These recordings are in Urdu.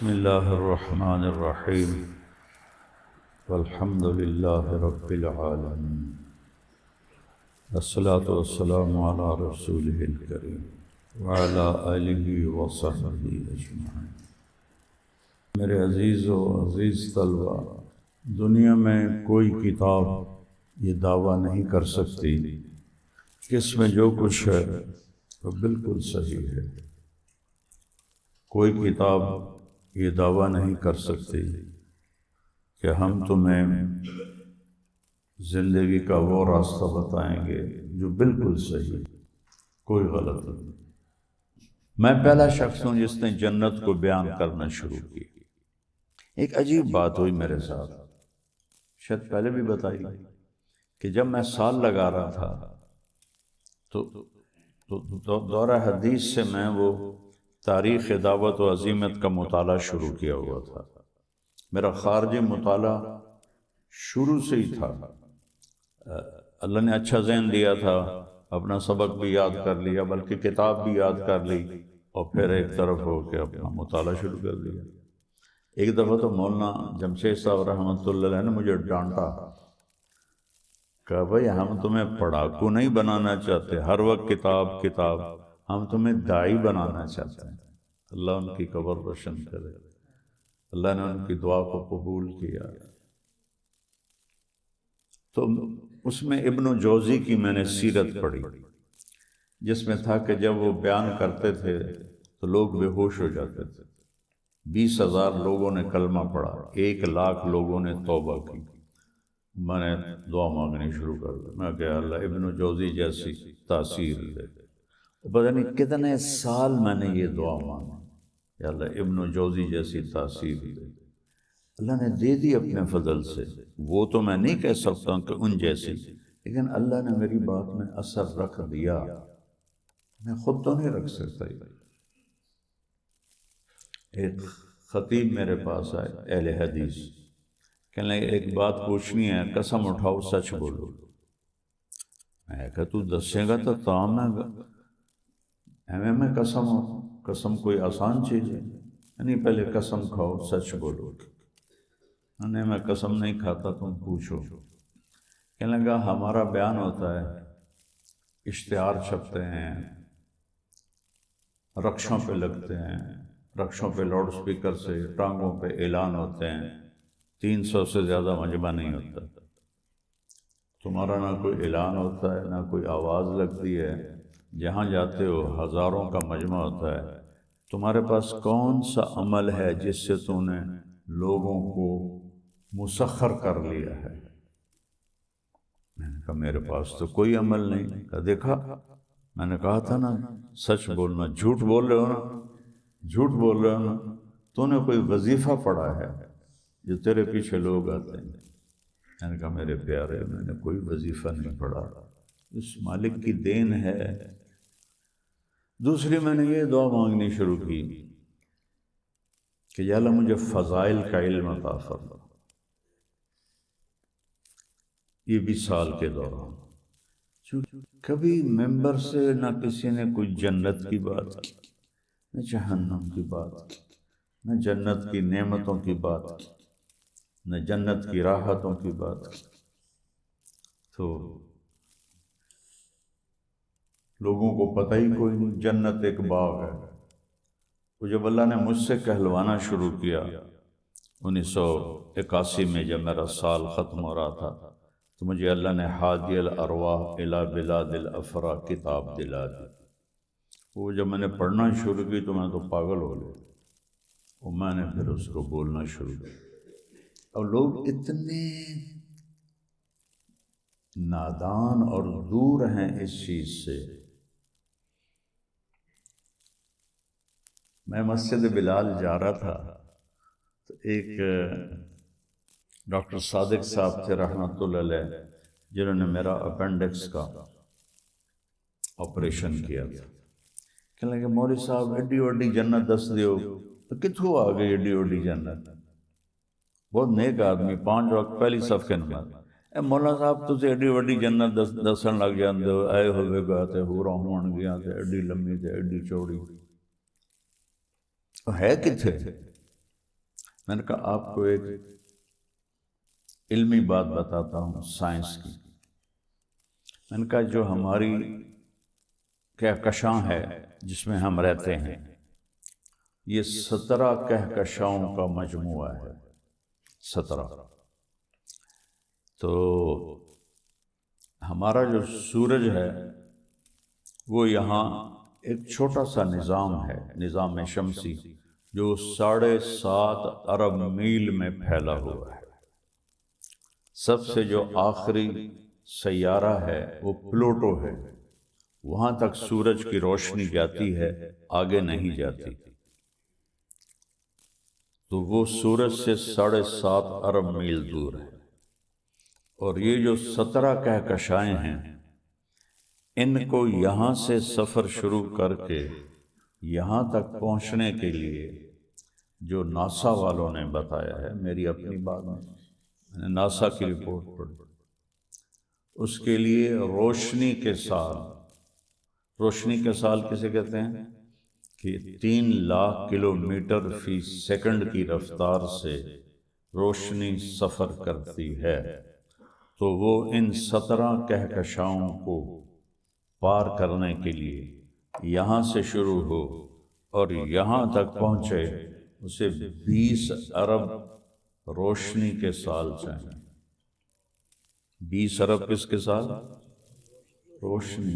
بسم اللہ الرحمن الرحیم والحمد للہ رب العالمین والصلاة والسلام علی رسولہ الکریم وعلی آلہ وصحبہ اجمعین۔ میرے عزیز و عزیز طلبہ، دنیا میں کوئی کتاب یہ دعویٰ نہیں کر سکتی کہ اس میں جو کچھ ہے وہ بالکل صحیح ہے۔ کوئی کتاب یہ دعویٰ نہیں کر سکتی کہ ہم تمہیں زندگی کا وہ راستہ بتائیں گے جو بالکل صحیح، کوئی غلط نہیں۔ میں پہلا شخص ہوں جس نے جنت کو بیان کرنا شروع کی۔ ایک عجیب بات ہوئی میرے ساتھ، شاید پہلے بھی بتائی، کہ جب میں سال لگا رہا تھا تو دورہ حدیث سے میں وہ تاریخ دعوت و عزیمت کا مطالعہ شروع کیا ہوا تھا۔ میرا خارجی مطالعہ شروع سے ہی تھا۔ اللہ نے اچھا ذہن دیا تھا، اپنا سبق بھی یاد کر لیا، بلکہ کتاب بھی یاد کر لی، اور پھر ایک طرف ہو کے اپنا مطالعہ شروع کر دیا۔ ایک دفعہ تو مولانا جمشید صاحب رحمۃ اللہ علیہ نے مجھے ڈانٹا، کہا بھائی ہم تمہیں پڑھاکو نہیں بنانا چاہتے، ہر وقت کتاب کتاب، ہم تمہیں داعی بنانا چاہتے ہیں۔ اللہ ان کی قبر روشن کرے، اللہ نے ان کی دعا کو قبول کیا۔ تو اس میں ابن جوزی کی میں نے سیرت پڑھی، جس میں تھا کہ جب وہ بیان کرتے تھے تو لوگ بے ہوش ہو جاتے تھے۔ 20,000 لوگوں نے کلمہ پڑھا، 1,00,000 لوگوں نے توبہ کی۔ میں نے دعا مانگنی شروع کر دی، میں کہ اللہ ابن جوزی جیسی تاثیر دے۔ پتہ نہیں کتنے سال میں نے یہ دعا مانگی، یا اللہ ابن جوزی جیسی تاثیر دے۔ اللہ نے دے دی اپنے فضل سے، وہ تو میں نہیں کہہ سکتا کہ ان جیسی، لیکن اللہ نے میری بات میں اثر رکھ دیا، میں خود تو نہیں رکھ سکتا۔ ایک خطیب میرے پاس آئے، اہل حدیث، کہنے لگے ایک بات پوچھنی ہے، قسم اٹھاؤ سچ بولو۔ میں کہا تو دسے گا تو تام ہے، میں قسم کوئی آسان چیز ہے؟ نہیں، پہلے قسم کھاؤ سچ بولو۔ نہیں میں قسم نہیں کھاتا، تم پوچھو۔ کہنے لگا ہمارا بیان ہوتا ہے، اشتہار چھپتے ہیں، رکشوں پہ لگتے ہیں، رکشوں پہ لاؤڈ سپیکر سے ٹانگوں پہ اعلان ہوتے ہیں، 300 سے زیادہ مجمع نہیں ہوتا۔ تمہارا نہ کوئی اعلان ہوتا ہے، نہ کوئی آواز لگتی ہے، جہاں جاتے ہو ہزاروں کا مجمع ہوتا ہے۔ تمہارے پاس کون سا عمل ہے جس سے تم نے لوگوں کو مسخر کر لیا ہے؟ میں نے کہا میرے پاس تو کوئی عمل نہیں۔ کہا دیکھا، میں نے کہا تھا نا سچ بولنا، جھوٹ بول رہے ہو نا، جھوٹ بول رہے ہو نا۔ تو نے کوئی وظیفہ پڑھا ہے جو تیرے پیچھے لوگ آتے ہیں؟ میں نے کہا میرے پیارے، میں نے کوئی وظیفہ نہیں پڑھا، اس مالک کی دین ہے۔ دوسری میں نے یہ دعا مانگنی شروع کی کہ یا اللہ مجھے فضائل کا علم عطا فرما۔ یہ بھی سال کے دوران کبھی ممبر سے نہ کسی نے کوئی جنت کی بات کی، نہ جہنم کی بات کی، نہ جنت کی نعمتوں کی بات کی، نہ جنت کی راحتوں کی بات کی۔ تو لوگوں کو پتہ ہی کوئی نہیں، جنت ایک باغ ہے۔ تو جب اللہ نے مجھ سے کہلوانا شروع کیا 1981 میں، جب میرا سال ختم ہو رہا تھا، تو مجھے اللہ نے ہادی الارواح الی بلاد الافراح کتاب دلا دی۔ وہ جب میں نے پڑھنا شروع کی تو میں تو پاگل ہو گیا، اور میں نے پھر اس کو بولنا شروع کیا۔ اور لوگ اتنے نادان اور دور ہیں اس چیز سے۔ میں مسجد بلال جا رہا تھا تو ایک ڈاکٹر صادق صاحب تھے رحمۃ اللہ علیہ، جنہوں نے میرا اپینڈکس کا آپریشن کیا تھا۔ کہنے لگے مولوی صاحب ایڈی وڈی جنت دس دیو، تو کتھوں آ گئی ایڈی وڈی جنت؟ بہت نیک آدمی، 5 وقت پہلی صف کے نماز۔ اے مولانا صاحب تسی ایڈی وڈی جنت دسن لگ جاندے ہو، اے ہوئے گا تے ہوراں ہون گیاں تے ایڈی لمبی تے ایڈی چوڑی، ہے کتھے؟ میں نے کہا آپ کو ایک علمی بات بتاتا ہوں سائنس کی. میں نے کہا جو ہماری کہکشاں ہے جس میں ہم رہتے ہیں یہ 17 کہکشاؤں کا مجموعہ ہے. 17. تو ہمارا جو سورج ہے وہ یہاں ایک چھوٹا سا نظام ہے، نظام شمسی، جو 7.5 ارب میل میں پھیلا ہوا ہے. سب سے جو آخری سیارہ ہے وہ پلوٹو ہے، وہاں تک سورج کی روشنی جاتی ہے، آگے نہیں جاتی. تو وہ سورج سے 7.5 ارب میل دور ہے. اور یہ جو 17 کہکشائیں ہیں ان کو یہاں سے سفر شروع کر کے یہاں تک پہنچنے کے لیے جو ناسا والوں نے بتایا ہے، میری اپنی بات میں نے ناسا کی رپورٹ پڑھی، اس کے لیے روشنی کے سال کسے کہتے ہیں کہ 3 لاکھ کلومیٹر فی سیکنڈ کی رفتار سے روشنی سفر کرتی ہے. تو وہ ان 17 کہکشاؤں کو پار کرنے کے لیے یہاں سے شروع ہو اور یہاں تک پہنچے اسے 20 ارب روشنی کے سال چاہیے. 20 ارب کس کے سال؟ روشنی.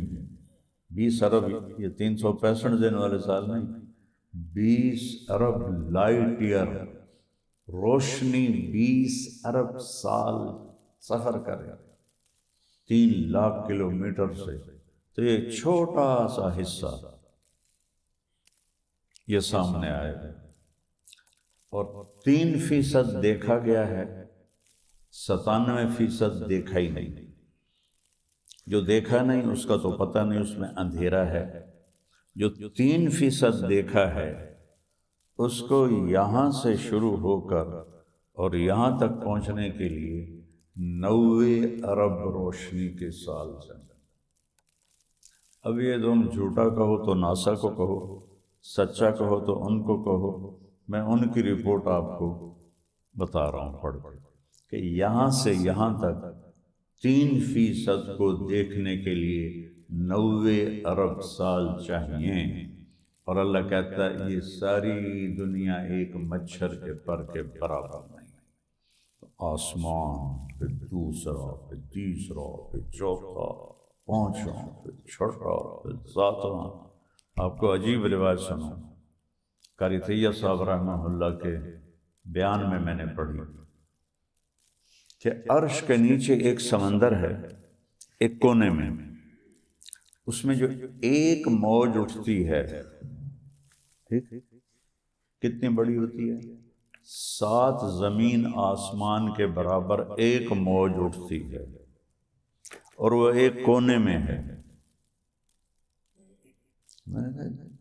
20 ارب یہ 365 دن والے سال نہیں، 20 ارب لائٹ ایئر روشنی 20 ارب سال سفر کرے 3 لاکھ کلومیٹر سے. تو یہ چھوٹا سا حصہ یہ سامنے آئے گا اور 3% دیکھا گیا ہے، 97% دیکھا ہی نہیں. جو دیکھا نہیں اس کا تو پتہ نہیں، اس میں اندھیرا ہے. جو 3% دیکھا ہے اس کو یہاں سے شروع ہو کر اور یہاں تک پہنچنے کے لیے 90 ارب روشنی کے سال چاہیے. اب یہ تم جھوٹا کہو تو ناسا کو کہو، سچا کہو تو ان کو کہو. میں ان کی رپورٹ آپ کو بتا رہا ہوں پڑھ کہ یہاں سے یہاں تک 3% کو دیکھنے کے لیے 90 ارب سال چاہیے. اور اللہ کہتا ہے یہ ساری دنیا ایک مچھر کے پر کے برابر نہیں. آسمان پھر دوسرا پھر تیسرا پھر چوتھا پانچواں پھر چھٹا پھر ساتواں. آپ کو عجیب روایت سنوں، قاری طیب صاحب رحمہ اللہ کے بیان میں نے پڑھی کہ عرش کے نیچے ایک سمندر ہے، ایک کونے میں، اس میں جو ایک موج اٹھتی ہے، ٹھیک، کتنی بڑی ہوتی ہے؟ 7 زمین آسمان کے برابر ایک موج اٹھتی ہے اور وہ ایک کونے میں ہے. میں نے کہا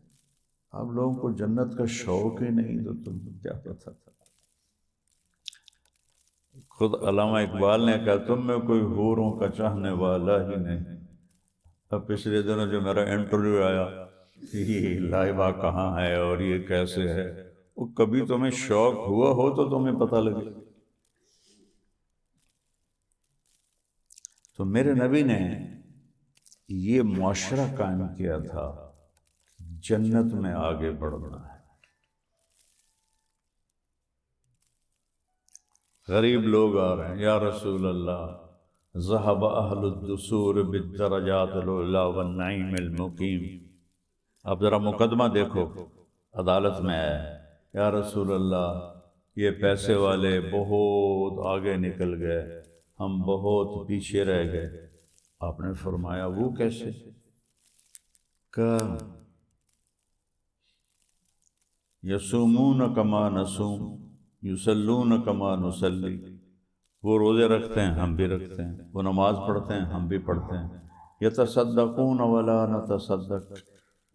آپ لوگوں کو جنت کا شوق ہی نہیں تو تم کیا پتہ تھا. خود علامہ اقبال نے کہا تم میں کوئی حوروں کا چاہنے والا ہی نہیں. اب پچھلے دنوں جو میرا انٹرویو آیا کہ یہ لائبہ کہاں ہے اور یہ کیسے ہے، وہ کبھی تمہیں شوق ہوا ہو تو تمہیں پتہ لگے. تو میرے نبی نے یہ معاشرہ قائم کیا تھا، جنت میں آگے بڑھنا ہے. غریب لوگ آ رہے ہیں، یا رسول اللہ ذهب اہل الدثور بالدرجات العلی والنعیم المقیم. اب ذرا مقدمہ دیکھو، عدالت میں ہے، یا رسول اللہ یہ پیسے والے بہت آگے نکل گئے، ہم بہت پیچھے رہ گئے. آپ نے فرمایا وہ کیسے؟ کہ یصومون کما نصوم یصلون کما نصلی. وہ روزے رکھتے ہیں ہم بھی رکھتے ہیں، وہ نماز پڑھتے ہیں ہم بھی پڑھتے ہیں. یتصدقون ولا نتصدق.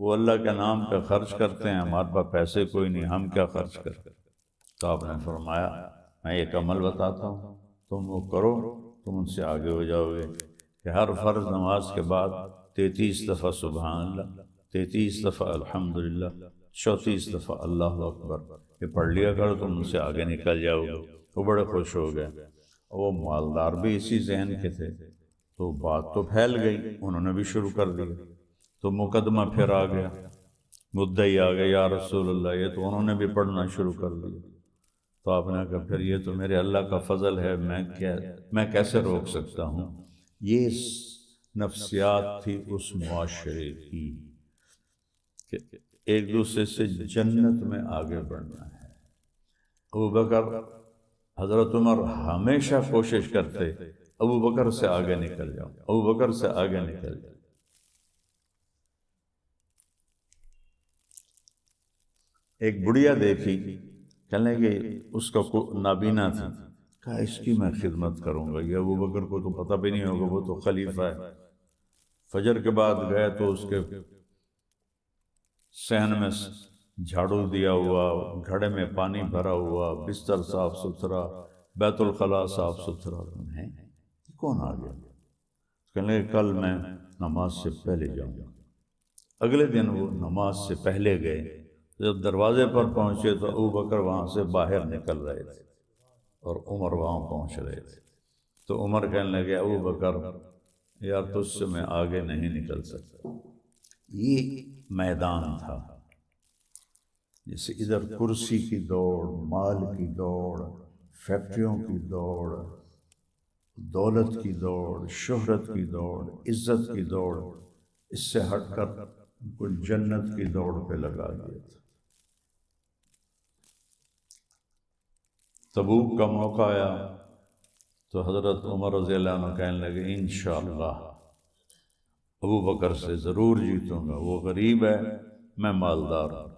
وہ اللہ کے نام پہ خرچ کرتے ہیں، ہمارے پاس پیسے کوئی نہیں، ہم کیا خرچ کریں. تو آپ نے فرمایا میں ایک عمل بتاتا ہوں، تم وہ کرو تم ان سے آگے ہو جاؤ گے کہ ہر فرض نماز کے بعد 33 دفعہ سبحان اللہ، 33 دفعہ الحمدللہ، 34 دفعہ اللہ اکبر، کہ پڑھ لیا کرو تم ان سے آگے نکل جاؤ گے۔ وہ بڑے خوش ہو گئے، اور وہ مالدار بھی اسی ذہن کے تھے، تو بات تو پھیل گئی، انہوں نے بھی شروع کر دیا، تو مقدمہ پھر آ گیا، مدعی آ گیا، یا رسول اللہ یہ تو انہوں نے بھی پڑھنا شروع کر دیا۔ تو آپ نے کہا پھر یہ تو میرے اللہ کا فضل ہے، میں کیسے روک سکتا ہوں؟ یہ نفسیات تھی اس معاشرے کی کہ ایک دوسرے سے جنت میں آگے بڑھنا ہے۔ ابوبکر، حضرت عمر ہمیشہ کوشش کرتے ابوبکر سے آگے نکل جاؤ، ابوبکر سے آگے نکل جاؤ۔ ایک بڑھیا دیکھی، کہنے کہ اس کا نابینا تھی، کہا اس کی میں خدمت کروں گا، یہ ابوبکر کو تو پتہ بھی نہیں ہوگا، وہ تو خلیفہ ہے۔ فجر کے بعد گئے تو اس کے صحن میں جھاڑو دیا ہوا، گھڑے میں پانی بھرا ہوا، بستر صاف ستھرا، بیت الخلاء صاف ستھرا ہے، کون آ گیا؟ کہنے کہ کل میں نماز سے پہلے جاؤں گا۔ اگلے دن وہ نماز سے پہلے گئے، جب دروازے پر پہنچے تو ابوبکر وہاں سے باہر نکل رہے تھے اور عمر وہاں پہنچ رہے تھے۔ تو عمر کہنے لگے ابوبکر یار تجھ سے میں آگے نہیں نکل سکتا۔ یہ میدان تھا، جیسے ادھر کرسی کی دوڑ، مال کی دوڑ، فیکٹریوں کی دوڑ، دولت کی دوڑ، شہرت کی دوڑ، عزت کی دوڑ، اس سے ہٹ کر کوئی جنت کی دوڑ پہ لگا دیا تھا۔ تبوک کا موقع آیا تو حضرت عمر رضی اللہ عنہ کہنے لگے انشاءاللہ ابوبکر سے ضرور جیتوں گا، وہ غریب ہے، میں مالدار ہوں۔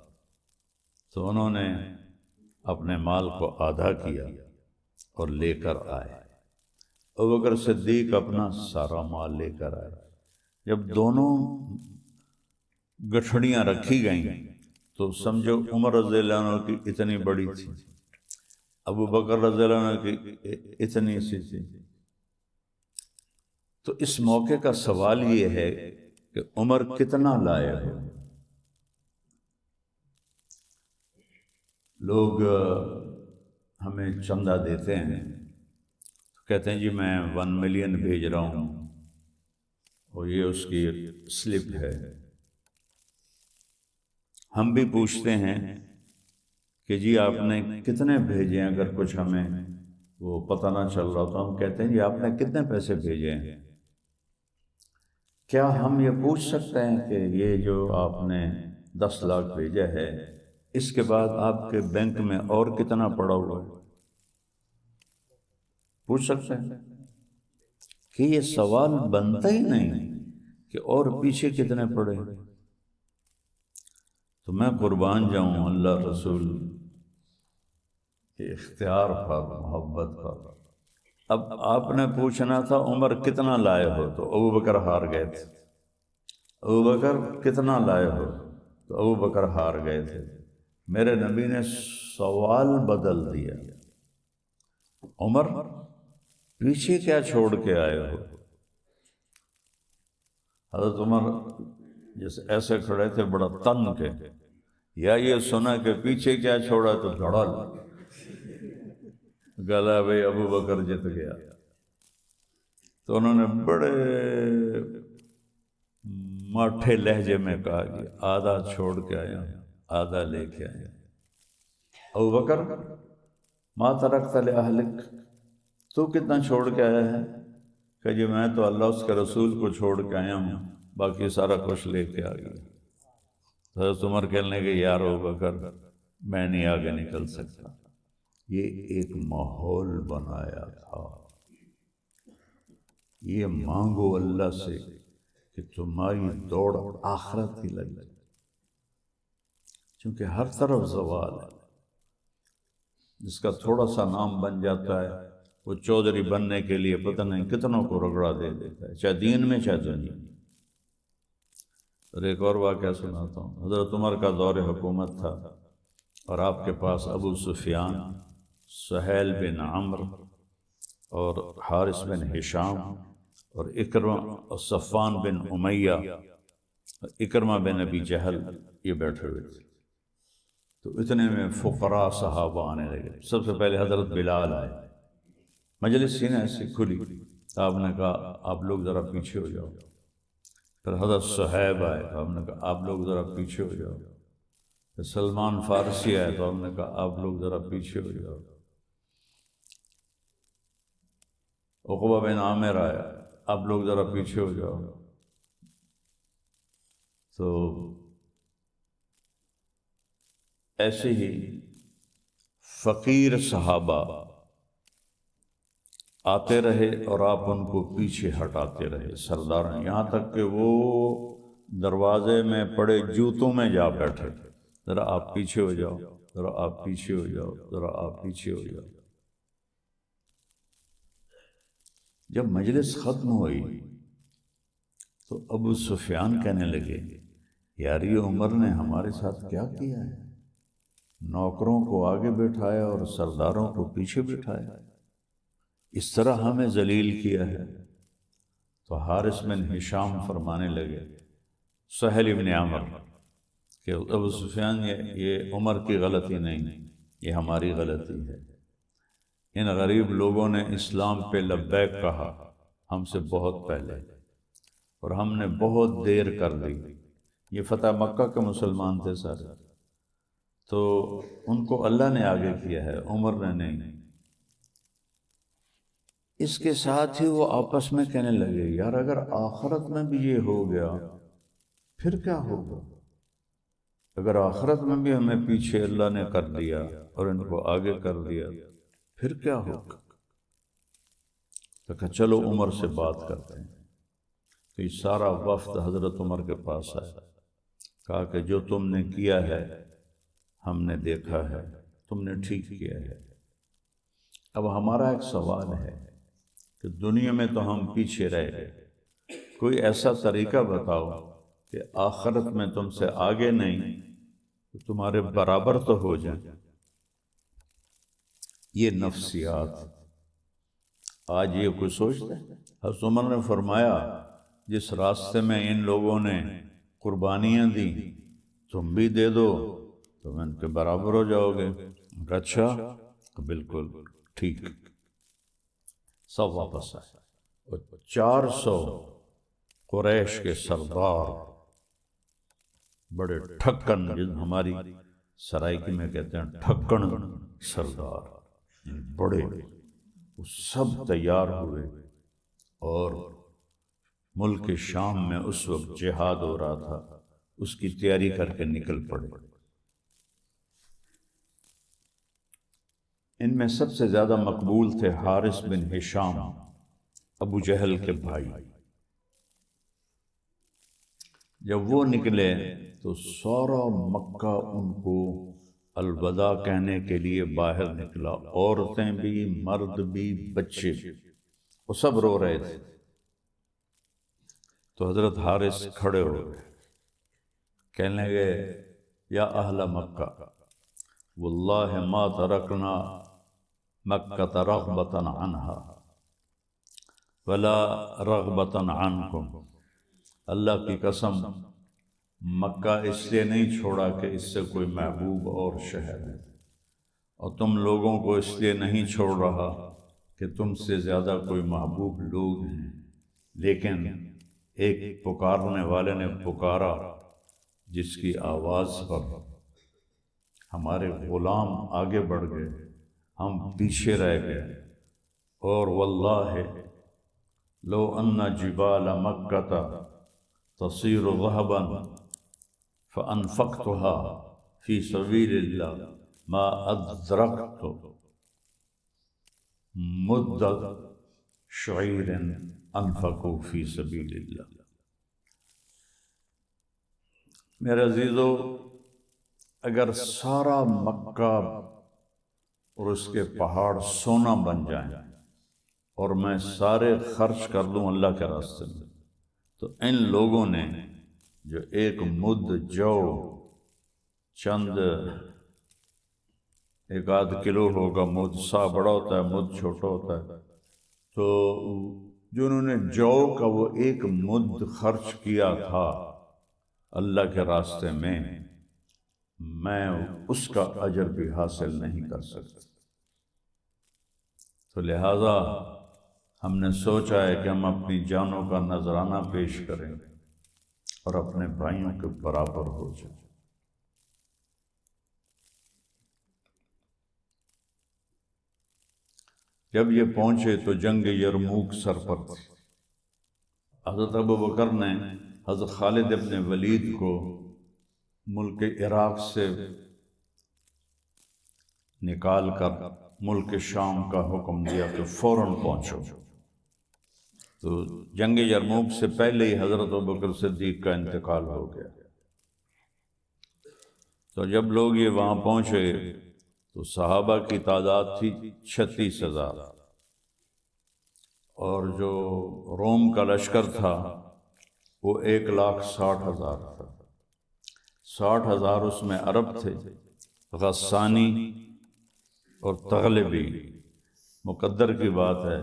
تو انہوں نے اپنے مال کو آدھا کیا اور لے کر آئے۔ ابوبکر صدیق اپنا سارا مال لے کر آئے۔ جب دونوں گٹھڑیاں رکھی گئیں تو سمجھو عمر رضی اللہ عنہ کی اتنی بڑی تھی، ابوبکر رضی اللہ عنہ کی اتنی سی تھی۔ تو اس موقع کا سوال یہ ہے کہ عمر کتنا لائے ہو؟ لوگ ہمیں چندہ دیتے ہیں، کہتے ہیں جی میں 1 ملین بھیج رہا ہوں اور یہ اس کی سلپ ہے۔ ہم بھی پوچھتے ہیں کہ جی آپ نے کتنے بھیجے ہیں، اگر کچھ ہمیں وہ پتہ نہ چل رہا تو ہم کہتے ہیں جی آپ نے کتنے پیسے بھیجے ہیں۔ کیا ہم یہ پوچھ سکتے ہیں کہ یہ جو آپ نے 10 لاکھ بھیجا ہے اس کے بعد آپ کے بینک میں اور کتنا پڑا ہوا ہے؟ پوچھ سکتے ہیں کہ یہ سوال بنتا ہی نہیں کہ اور پیچھے کتنے پڑے۔ تو میں قربان جاؤں اللہ رسول کے اختیار پر، محبت پر۔ اب آپ نے پوچھنا تھا عمر کتنا لائے ہو، تو ابوبکر ہار گئے تھے۔ ابوبکر کتنا لائے ہو تو ابوبکر ہار گئے تھے۔ میرے نبی نے سوال بدل دیا، عمر پیچھے کیا چھوڑ کے آئے ہو؟ حضرت عمر جیسے ایسے کھڑے تھے بڑا تن کے، یا یہ سنا کہ پیچھے کیا چھوڑا تو دھڑل گلا بھئی ابوبکر جت گیا۔ تو انہوں نے بڑے ماٹھے لہجے میں کہا کہ آدھا چھوڑ کے آیا ہوں، آدھا لے کے آیا۔ ابوبکر ما ترکت لأہلک، تو کتنا چھوڑ کے آیا ہے؟ کہ جی میں تو اللہ اس کے رسول کو چھوڑ کے آیا ہوں، باقی سارا کچھ لے کے آ گیا۔ حضرت عمر کہنے کہ یار ابوبکر میں نہیں آگے نکل سکتا۔ یہ ایک ماحول بنایا تھا، یہ مانگو اللہ سے کہ تمہاری دوڑ آخرت کی لگ جائے، کیونکہ ہر طرف زوال ہے۔ جس کا تھوڑا سا نام بن جاتا ہے وہ چودھری بننے کے لیے پتہ نہیں کتنوں کو رگڑا دے دیتا ہے، چاہے دین میں چاہے دنیا میں۔ اور ایک اور واقعہ سناتا ہوں۔ حضرت عمر کا دور حکومت تھا اور آپ کے پاس ابو سفیان، سہیل بن عمرو اور حارث بن ہشام اور اکرمہ اور صفوان بن امیہ اور اکرمہ بن ابی جہل یہ بیٹھے ہوئے تھے۔ تو اتنے میں فقراء صحابہ آنے لگے. سب سے پہلے حضرت بلال آئے. مجلس سی نے ایسی کھلی، آپ نے کہا آپ لوگ ذرا پیچھے ہو جاؤ. پھر حضرت صہیب آئے تو آپ نے کہا آپ لوگ ذرا پیچھے ہو جاؤ. پھر سلمان فارسی آئے تو آپ نے کہا آپ لوگ ذرا پیچھے ہو جاؤ. عقبہ بن عامر آئے، آپ لوگ ذرا پیچھے ہو جاؤ. تو ایسے ہی فقیر صحابہ آتے رہے اور آپ ان کو پیچھے ہٹاتے رہے سردار، یہاں تک کہ وہ دروازے میں پڑے جوتوں میں جا بیٹھے. ذرا آپ پیچھے ہو جاؤ، ذرا آپ پیچھے ہو جاؤ، ذرا آپ پیچھے ہو جاؤ. جب مجلس ختم ہوئی تو ابو سفیان کہنے لگے یار یہ عمر نے ہمارے ساتھ کیا کیا ہے، نوکروں کو آگے بٹھایا اور سرداروں کو پیچھے بٹھایا، اس طرح ہمیں ذلیل کیا ہے. تو حارث بن ہشام فرمانے لگے سہل ابن عمر کہ ابو سفیان یہ عمر کی غلطی نہیں، یہ ہماری غلطی ہے. ان غریب لوگوں نے اسلام پہ لبیک کہا ہم سے بہت پہلے، اور ہم نے بہت دیر کر دی. یہ فتح مکہ کے مسلمان تھے سارے، تو ان کو اللہ نے آگے کیا ہے، عمر نے نہیں. اس کے ساتھ ہی وہ آپس میں کہنے لگے یار اگر آخرت میں بھی یہ ہو گیا پھر کیا ہوگا؟ اگر آخرت میں بھی ہمیں پیچھے اللہ نے کر دیا اور ان کو آگے کر دیا پھر کیا ہوگا؟ تو کہا چلو عمر سے بات کرتے ہیں. تو یہ سارا وفد حضرت عمر کے پاس آیا، کہا کہ جو تم نے کیا ہے ہم نے دیکھا ہے، تم نے ٹھیک کیا ہے. اب ہمارا ایک سوال ہے کہ دنیا میں تو ہم پیچھے رہ گئے، کوئی ایسا طریقہ بتاؤ کہ آخرت میں تم سے آگے نہیں تو تمہارے برابر تو ہو جائیں. یہ نفسیات آج یہ کوئی سوچتا ہے؟ حضرت عمر نے فرمایا جس راستے میں ان لوگوں نے قربانیاں دی تم بھی دے دو تم ان کے برابر ہو جاؤ گے. اچھا بالکل ٹھیک. سب واپس آئے اور 400 قریش کے سردار بڑے ٹھکن، جن ہماری سرائکی میں کہتے ہیں ٹھکن سردار، بڑے، وہ سب تیار ہوئے اور ملک شام میں اس وقت جہاد ہو رہا تھا، اس کی تیاری کر کے نکل پڑے. ان میں سب سے زیادہ مقبول تھے حارث بن ہشام، ابو جہل کے بھائی. جب وہ نکلے تو سارا مکہ ان کو الوداع کہنے کے لیے باہر نکلا، عورتیں بھی، مرد بھی، بچے بھی، وہ سب رو رہے تھے. تو حضرت حارث کھڑے ہو گئے، کہنے لگے یا اہل مکہ واللہ ما ترکنا مکہ رغبۃ عنہا ولا رغبۃ عنکم. اللہ کی قسم مکہ اس لیے نہیں چھوڑا کہ اس سے کوئی محبوب اور شہر ہے، اور تم لوگوں کو اس لیے نہیں چھوڑ رہا کہ تم سے زیادہ کوئی محبوب لوگ ہیں، لیکن ایک پکارنے والے نے پکارا جس کی آواز پر ہمارے غلام آگے بڑھ گئے، ہم پیچھے رہ گئے. اور واللہ لو ان جبال مکہ تصیر ذهبا فانفقتها فی سبیل اللہ ما ادرکت مد شعیر انفقوا فی سبیل اللہ. میرے عزیزو، اگر سارا مکہ اور اس کے پہاڑ سونا بن جائیں اور میں سارے خرچ کر دوں اللہ کے راستے میں، تو ان لوگوں نے جو ایک مد جو چند ایک آدھ کلو ہوگا، مد سا بڑا ہوتا ہے، مد چھوٹا ہوتا ہے، تو جو انہوں نے جو کا وہ ایک مد خرچ کیا تھا اللہ کے راستے میں، میں اس کا اجر بھی حاصل نہیں کر سکتا۔ تو لہذا ہم نے سوچا ہے کہ ہم اپنی جانوں کا نذرانہ پیش کریں اور اپنے بھائیوں کے برابر ہو جائیں۔ جب یہ پہنچے تو جنگ یرموک سر پر تھی۔ حضرت ابوبکر نے حضرت خالد ابن ولید کو ملک عراق سے نکال کر ملک شام کا حکم دیا کہ فوراً پہنچو۔ تو جنگ یرموک سے پہلے ہی حضرت ابوبکر صدیق کا انتقال ہو گیا۔ تو جب لوگ یہ وہاں پہنچے تو صحابہ کی تعداد تھی 36,000 اور جو روم کا لشکر تھا وہ 1,60,000 تھا۔ 60,000 اس میں عرب تھے، غسانی اور تغلبی۔ مقدر کی بات ہے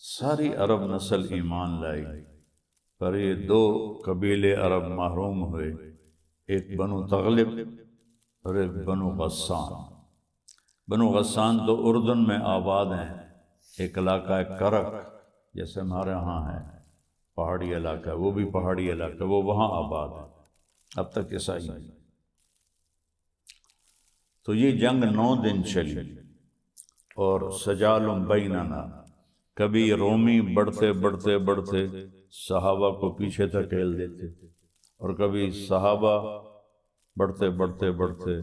ساری عرب نسل ایمان لائی، پر یہ دو قبیلے عرب محروم ہوئے، ایک بنو تغلب اور ایک بنو غسان۔ بنو غسان تو اردن میں آباد ہیں، ایک علاقہ ہے کرک جیسے ہمارے ہاں ہے، پہاڑی علاقہ، وہ بھی پہاڑی علاقہ، وہ وہاں آباد ہے، اب تک عیسائی ہیں۔ تو یہ جنگ 9 دن چلی اور سجال بیننا، کبھی رومی بڑھتے بڑھتے بڑھتے صحابہ کو پیچھے دھکیل دیتے اور کبھی صحابہ بڑھتے بڑھتے بڑھتے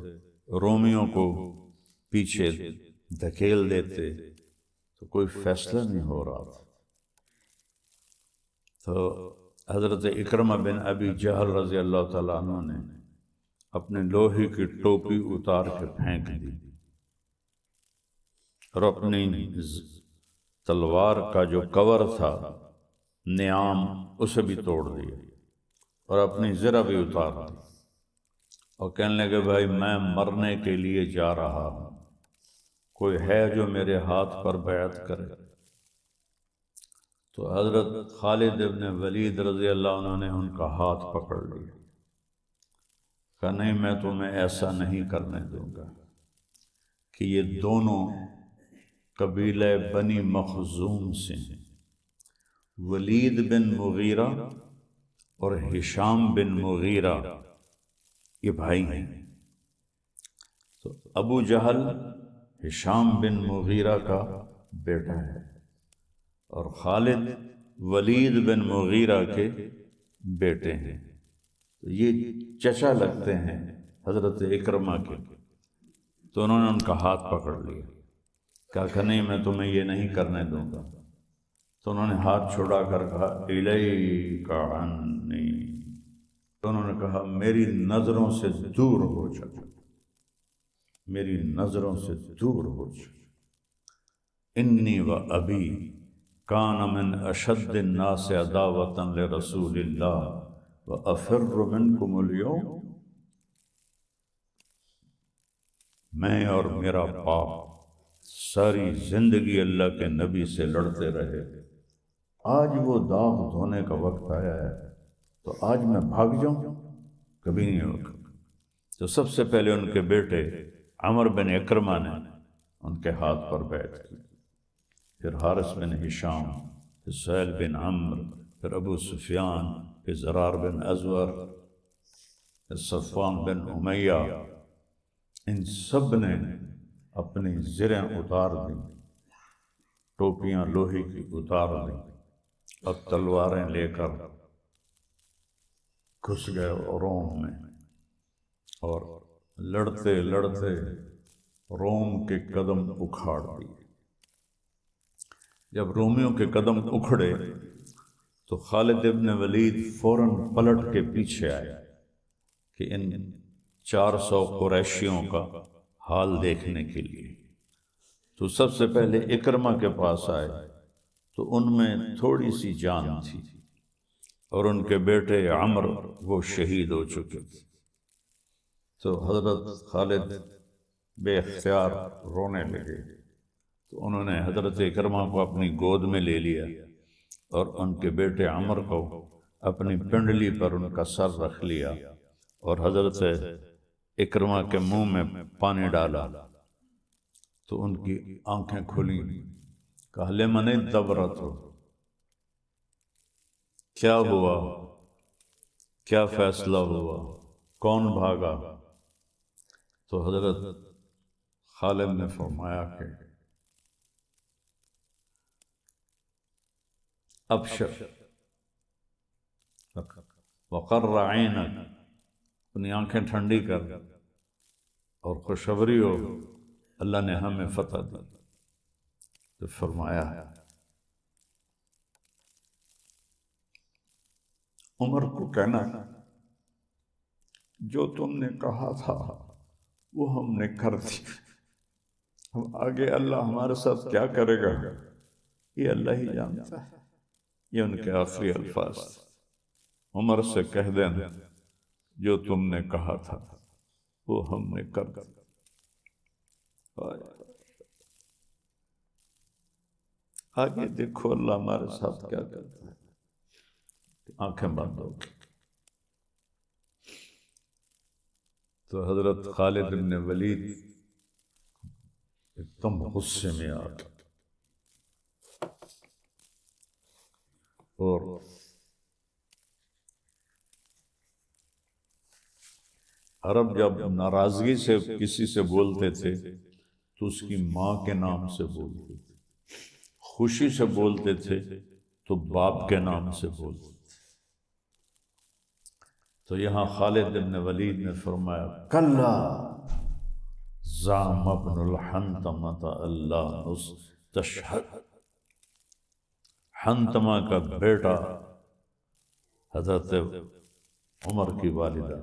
رومیوں کو پیچھے دھکیل دیتے، تو کوئی فیصلہ نہیں ہو رہا تھا۔ تو حضرت اکرمہ بن ابی جہل رضی اللہ تعالیٰ عنہ نے اپنے لوہے کی ٹوپی اتار کے پھینک دی اور اپنی تلوار کا جو کور تھا نیام اسے بھی توڑ دیا اور اپنی زرہ بھی اتار دی اور کہنے لگے بھائی میں مرنے کے لیے جا رہا ہوں، کوئی ہے جو میرے ہاتھ پر بیعت کرے؟ تو حضرت خالد ابن ولید رضی اللہ عنہ نے ان کا ہاتھ پکڑ لیا، کہا نہیں میں تمہیں ایسا نہیں کرنے دوں گا کہ یہ دونوں قبیلہ بنی مخزوم سے ہیں، ولید بن مغیرہ اور ہشام بن مغیرہ یہ بھائی ہیں۔ تو ابو جہل ہشام بن مغیرہ کا بیٹا ہے اور خالد ولید بن مغیرہ کے بیٹے ہیں، تو یہ چچا لگتے ہیں حضرت اکرمہ کے۔ تو انہوں نے ان کا ہاتھ پکڑ لیا، کہا کہ نہیں میں تمہیں یہ نہیں کرنے دوں گا۔ تو انہوں نے ہاتھ چھڑا کر کہا الیک عنی، تو انہوں نے کہا میری نظروں سے دور ہو جا، میری نظروں سے دور ہو جا، انی و ابی کان من اشد الناس عداوۃ لرسول اللہ و افر منکم اليوم، میں اور میرا باپ ساری زندگی اللہ کے نبی سے لڑتے رہے، آج وہ داغ دھونے کا وقت آیا ہے تو آج میں بھاگ جاؤں؟ کبھی نہیں ہوگا۔ تو سب سے پہلے ان کے بیٹے عمر بن اکرمہ نے ان کے ہاتھ پر بیعت کی، پھر حارث بن ہشام، پھر سہیل بن عمرو، پھر ابو سفیان، پھر زرار بن ازور، پھر صفوان بن امیہ، ان سب نے اپنی زریں اتار دیں، ٹوپیاں لوہے کی اتار دیں اور تلواریں لے کر گھس گئے روم میں، اور لڑتے لڑتے روم کے قدم اکھاڑ دیے۔ جب رومیوں کے قدم اکھڑے تو خالد ابن ولید فوراً پلٹ کے پیچھے آئے کہ ان 400 قریشیوں کا حال دیکھنے کے لیے۔ تو سب سے پہلے اکرمہ کے پاس آئے تو ان میں تھوڑی سی جان تھی اور ان کے بیٹے عمر وہ شہید ہو چکے تھے۔ تو حضرت خالد بے اختیار رونے لگے، تو انہوں نے حضرت اکرمہ کو اپنی گود میں لے لیا اور ان کے بیٹے عمر کو اپنی پنڈلی پر ان کا سر رکھ لیا اور حضرت اکرمہ کے منہ میں پانی ڈالا تو ان کی آنکھیں کھلی، کہا لمن الدبرۃ، کیا ہوا، کیا فیصلہ ہوا، کون بھاگا؟ تو حضرت خالد نے فرمایا کہ ابشر وقر عینک، اپنی آنکھیں ٹھنڈی کر اور خوشخبری ہو، اللہ نے ہمیں فتح دی۔ تو فرمایا عمر کو کہنا جو تم نے کہا تھا وہ ہم نے کر دیا، اب آگے اللہ ہمارے ساتھ کیا کرے گا یہ اللہ ہی جانتا ہے۔ یہ ان کے آخری الفاظ، عمر سے کہہ دینا جو تم نے کہا تھا وہ ہم نے کر دیا۔ آگے دیکھو اللہ ہمارے ساتھ کیا کرتا ہے۔ آنکھیں بند ہو گئی تو حضرت خالد بن ولید ایک دم غصے میں آ گئے اور عرب جب ناراضگی سے کسی سے بولتے تھے تو اس کی ماں کے نام سے بولتے تھے، خوشی سے بولتے تھے تو باپ کے نام سے بولتے تھے۔ تو یہاں خالد بن ولید نے فرمایا کلا زعم ابن الحنتمۃ اللہ نستشہد، حنتمہ کا بیٹا حضرت عمر کی والدہ،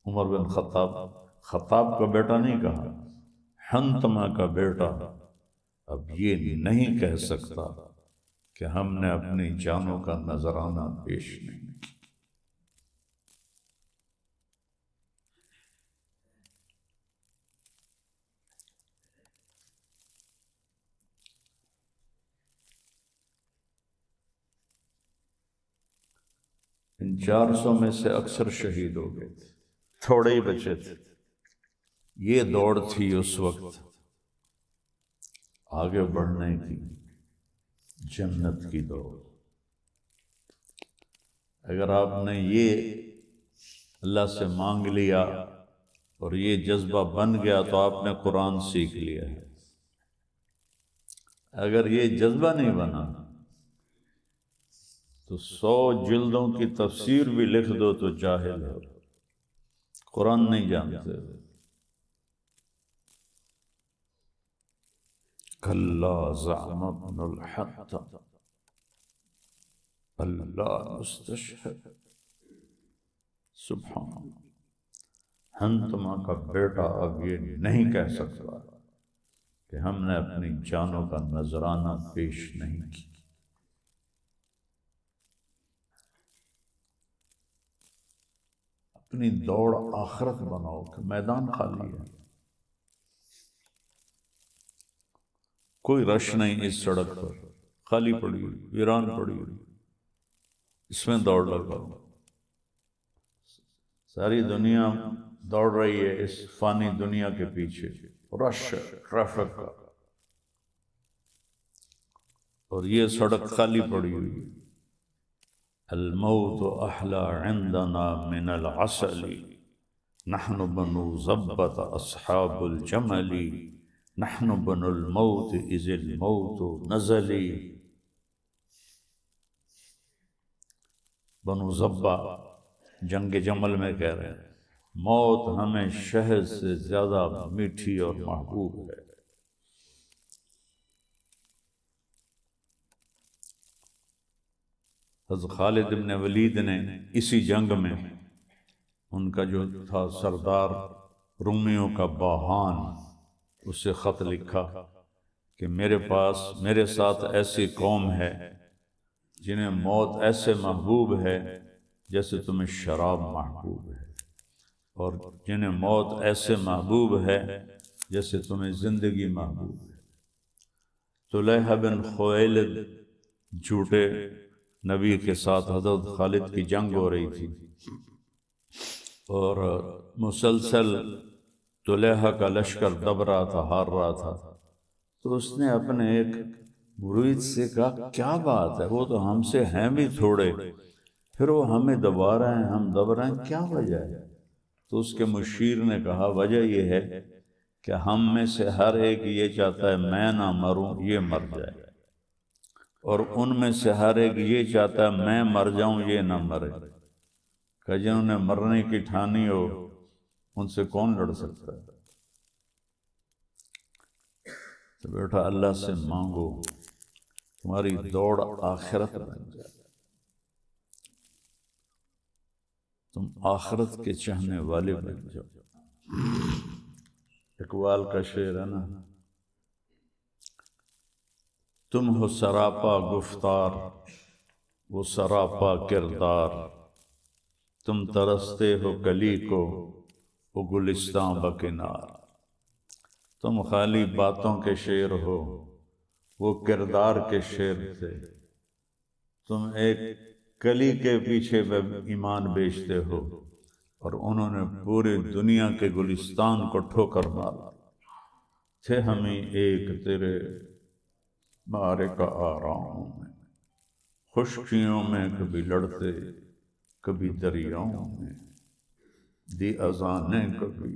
عمر بن خطاب، خطاب کا بیٹا نہیں کہا، حنتمہ کا بیٹا اب یہ نہیں کہہ سکتا کہ ہم نے اپنی جانوں کا نذرانہ پیش نہیں کیا۔ ان 400 میں سے اکثر شہید ہو گئے تھے، تھوڑے ہی بچے تھے۔ یہ دوڑ تھی اس وقت آگے بڑھنے کی، جنت کی دوڑ۔ اگر آپ نے یہ اللہ سے مانگ لیا اور یہ جذبہ بن گیا تو آپ نے قرآن سیکھ لیا ہے۔ اگر یہ جذبہ نہیں بنا تو 100 جلدوں کی تفسیر بھی لکھ دو تو جاہل ہو، قرآن نہیں جانتے۔ کلا زعم ابن الحنتم اللہ مستشہد، سبحان اللہ، حنتمہ کا بیٹا اب یہ نہیں کہہ سکتا کہ ہم نے اپنی جانوں کا نذرانہ پیش نہیں کیا۔ اپنی دوڑ آخرت بناؤ کہ میدان خالی ہے، کوئی رش نہیں اس سڑک پر، خالی پڑی ہوئی، ویران پڑی ہوئی، اس میں دوڑ لگاؤ۔ ساری دنیا دوڑ رہی ہے اس فانی دنیا کے پیچھے، رش ٹریفک کا، اور یہ سڑک خالی پڑی ہوئی۔ الموت احلی عندنا من العسل، نحن بنو ضبۃ اصحاب الجمل، نحن بنو الموت اذ الموت نزلی۔ بنو ضبہ جنگ جمل میں کہہ رہے ہیں موت ہمیں شہد سے زیادہ میٹھی اور محبوب ہے۔ حضرت خالد بن ولید نے اسی جنگ میں ان کا جو تھا سردار رومیوں کا باہان، اسے خط لکھا کہ میرے پاس میرے ساتھ ایسی قوم ہے جنہیں موت ایسے محبوب ہے جیسے تمہیں شراب محبوب ہے، اور جنہیں موت ایسے محبوب ہے جیسے تمہیں زندگی محبوب ہے۔ طلحہ بن خویلد جھوٹے نبی کے ساتھ حضرت خالد کی جنگ ہو رہی تھی، اور مسلسل طلحہ کا لشکر دب رہا تھا، ہار رہا تھا، تو اس نے اپنے ایک مرید سے کہا کیا بات ہے، وہ تو ہم سے ہیں بھی تھوڑے، پھر وہ ہمیں دبا رہے ہیں، ہم دب رہے ہیں، کیا وجہ ہے؟ تو اس کے مشیر نے کہا وجہ یہ ہے کہ ہم میں سے ہر ایک یہ چاہتا ہے میں نہ مروں، یہ مر جائے، اور ان میں سے ہر ایک یہ چاہتا ہے میں مر جاؤں، یہ نہ مرے، کہ جنہوں نے مرنے کی ٹھانی ہو ان سے کون لڑ سکتا ہے؟ تو بیٹا اللہ سے مانگو تمہاری دوڑ آخرت بن جائے، تم آخرت کے چاہنے والے بن جاؤ۔ اقبال کا شعر ہے نا، تم ہو سراپا گفتار وہ سراپا کردار، تم ترستے ہو کلی کو وہ گلستاں بکنار، تم خالی باتوں کے شعر ہو وہ کردار کے شعر تھے، تم ایک کلی کے پیچھے ایمان بیچتے ہو اور انہوں نے پوری دنیا کے گلستان کو ٹھوکر مارا، تھے ہمیں ایک تیرے معرکہ آراؤں میں، خشکیوں میں کبھی لڑتے کبھی دریاؤں میں، دی اذانیں کبھی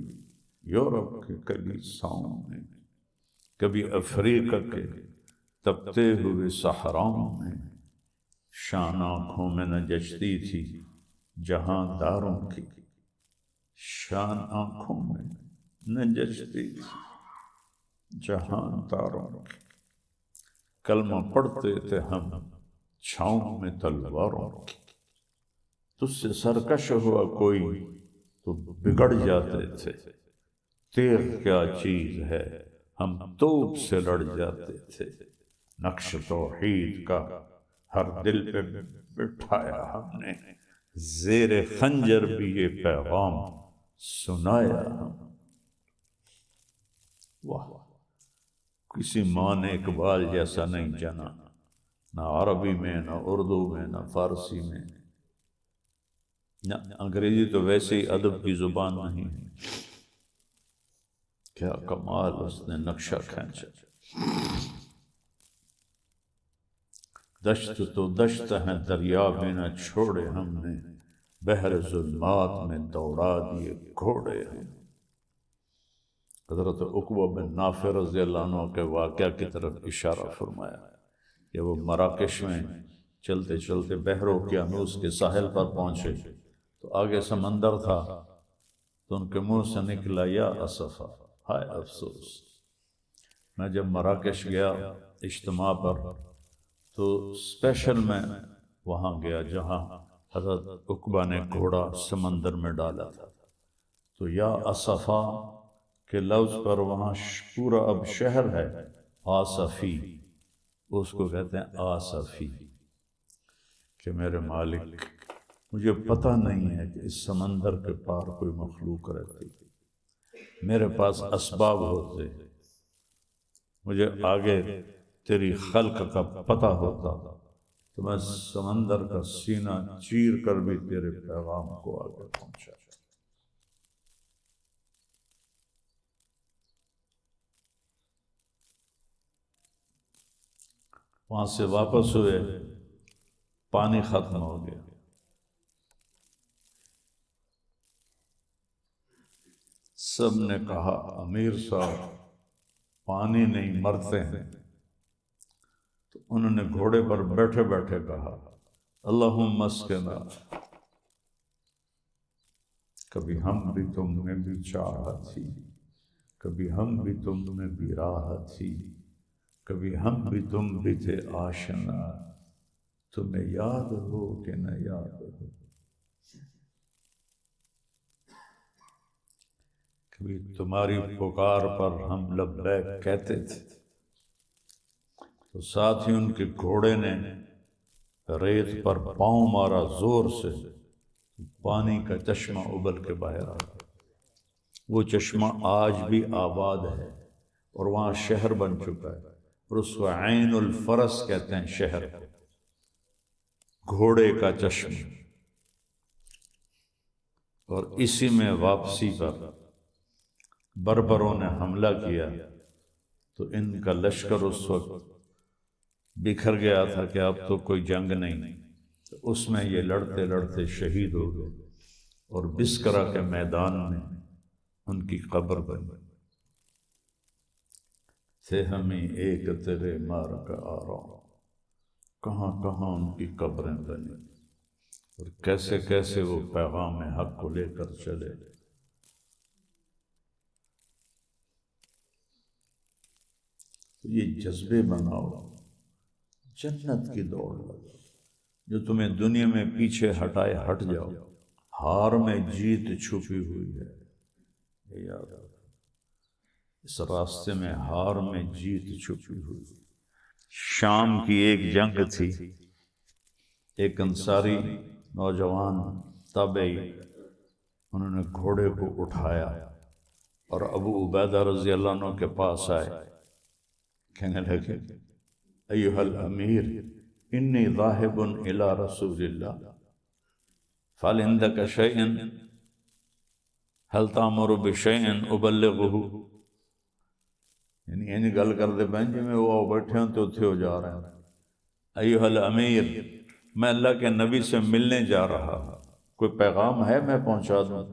یورپ کے کلیساؤں میں، کبھی افریقہ کے تپتے ہوئے صحراؤں میں، شان آنکھوں میں نہ جچتی تھی جہاں داروں کی، شان آنکھوں میں نہ جچتی تھی جہاں داروں کی، کلمہ پڑھتے تھے ہم چھاؤں میں تلواروں کی، تجھ سے سرکش ہوا کوئی تو بگڑ جاتے تھے، تیر کیا چیز ہے ہم توپ سے لڑ جاتے تھے، نقش توحید کا ہر دل پہ بٹھایا ہم نے، زیر خنجر بھی یہ پیغام سنایا ہم۔ واہ، کسی ماں نے اقبال جیسا نہیں جانا، نہ عربی میں، نہ اردو میں، نہ فارسی میں، نہ انگریزی تو ویسے ہی ادب کی زبان نہیں ہے، کیا کمال اس نے نقشہ کھینچا۔ دشت تو دشت ہیں دریا بھی نہ چھوڑے ہم نے، بحر ظلمات میں دوڑا دیے گھوڑے ہم۔ حضرت عقبہ بن نافع رضی اللہ عنہ کے واقعہ کی طرف اشارہ فرمایا کہ وہ مراکش میں چلتے چلتے بحر اوقیانوس کے ساحل پر پہنچے تو آگے سمندر تھا، تو ان کے منہ سے نکلا یا اسفا، ہائے افسوس۔ میں جب مراکش گیا اجتماع پر تو اسپیشل میں وہاں گیا جہاں حضرت عقبہ نے گھوڑا سمندر میں ڈالا تھا، تو یا اسفا کے لفظ پر وہاں پورا اب شہر ہے آصفی، اس کو کہتے ہیں آصفی، کہ میرے مالک مجھے پتہ نہیں ہے کہ اس سمندر کے پار کوئی مخلوق رہتی، میرے پاس اسباب ہوتے، مجھے آگے تیری خلق کا پتہ ہوتا تو میں سمندر کا سینہ چیر کر بھی تیرے پیغام کو آگے پہنچا۔ وہاں سے واپس ہوئے، پانی ختم ہو گیا، سب نے کہا امیر صاحب پانی نہیں مرتے ہیں، تو انہوں نے گھوڑے پر بیٹھے بیٹھے کہا اللہم اسقنا، کبھی ہم بھی تم میں بھی چاہت تھی، کبھی ہم بھی تم میں بھی راحت تھی، کبھی ہم بھی تم بھی تھے آشنا، تمہیں یاد ہو کہ نہ یاد ہو، کبھی تمہاری پکار پر ہم لبیک کہتے تھے، تو ساتھ ہی ان کے گھوڑے نے ریت پر پاؤں مارا زور سے، پانی کا چشمہ ابل کے باہر آ گیا۔ وہ چشمہ آج بھی آباد ہے اور وہاں شہر بن چکا ہے، اور اس کو عین الفرس کہتے ہیں شہر، گھوڑے کا چشمہ، اور اسی میں واپسی پر بربروں نے حملہ کیا تو ان کا لشکر اس وقت بکھر گیا تھا کہ اب تو کوئی جنگ نہیں، تو اس میں یہ لڑتے لڑتے شہید ہو گئے اور بسکرا کے میدان میں ان کی قبر بنی تھے ہمیں ایک تیرے مار کا آرام، کہاں کہاں ان کی قبریں بنی اور کیسے کیسے وہ پیغام حق کو لے کر چلے۔ یہ جذبے بناؤ، جنت کی دوڑ لگاؤ، جو تمہیں دنیا میں پیچھے ہٹائے ہٹ جاؤ۔ ہار میں جیت چھپی ہوئی ہے، یہ یاد رکھو، اس راستے میں ہار میں جیت چھپی ہوئی۔ شام کی ایک جنگ تھی، ایک انصاری نوجوان تابعی، انہوں نے گھوڑے کو اٹھایا اور ابو عبیدہ رضی اللہ عنہ کے پاس آئے، کہنے لگے ایھا الامیر انی ذاہب الی رسول اللہ فہل عندک شیء هل تأمر بشیء ابلغہ، یعنی گل کرتے بہن جی میں وہ بیٹھے ہیں تو اتھے ہو جا رہے ہیں۔ ایھا الامیر، میں اللہ کے نبی سے ملنے جا رہا ہوں، کوئی پیغام ہے میں پہنچا دوں؟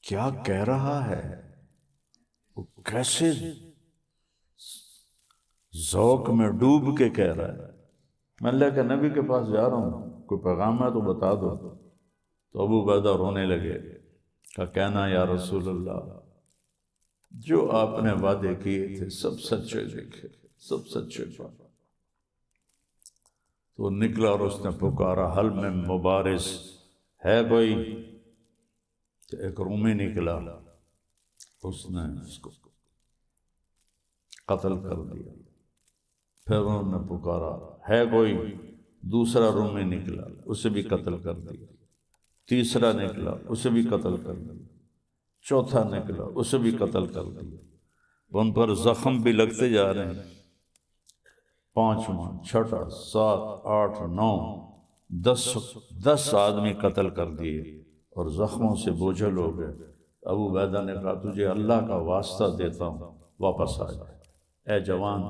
کیا کہہ رہا ہے، وہ کیسے ذوق میں ڈوب کے کہہ رہا ہے، میں اللہ کے نبی کے پاس جا رہا ہوں، کوئی پیغام ہے تو بتا دو۔ تو ابو عبیدہ رونے لگے، کہنا یا رسول اللہ، جو آپ نے وعدے کیے تھے سب سچے لکھے، سب سچے پائے۔ تو نکلا اور اس نے پکارا حل میں مبارز، ہے کوئی؟ تو ایک رومی نکلا، اس نے اس کو قتل کر دیا۔ پھر انہوں نے پکارا ہے کوئی؟ دوسرا رومی نکلا، اسے بھی قتل کر دیا۔ تیسرا نکلا، اسے بھی قتل کر دیا۔ چوتھا نکلا، اسے بھی قتل کر دیا۔ ان پر زخم بھی لگتے جا رہے ہیں، 5واں، 6واں، 7، 8، 9، 10 آدمی قتل کر دیے اور زخموں سے بوجھل ہو گئے۔ ابو عبیدہ نے کہا تجھے اللہ کا واسطہ دیتا ہوں واپس آ جا، اے جوان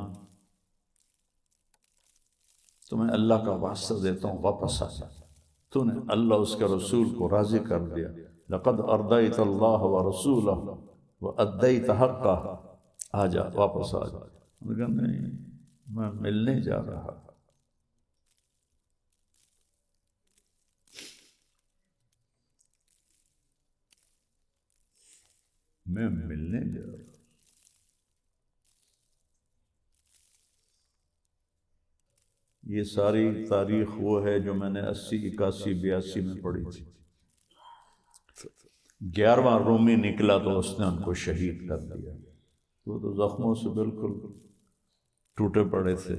تمہیں اللہ کا واسطہ دیتا ہوں واپس آ جا، تو نے اللہ اس کے رسول کو راضی کر دیا، لقد ارضیت اللہ ورسولہ وادیت حقہ، آ جا واپس آ جا۔ انہوں نے کہا نہیں میں ملنے جا رہا، میں ملنے جا رہا۔ یہ ساری تاریخ وہ ہے جو میں نے 80، 81، 82 میں پڑھی تھی۔ 11واں رومی نکلا تو اس نے ان کو شہید کر دیا۔ وہ تو زخموں سے بالکل ٹوٹے پڑے تھے،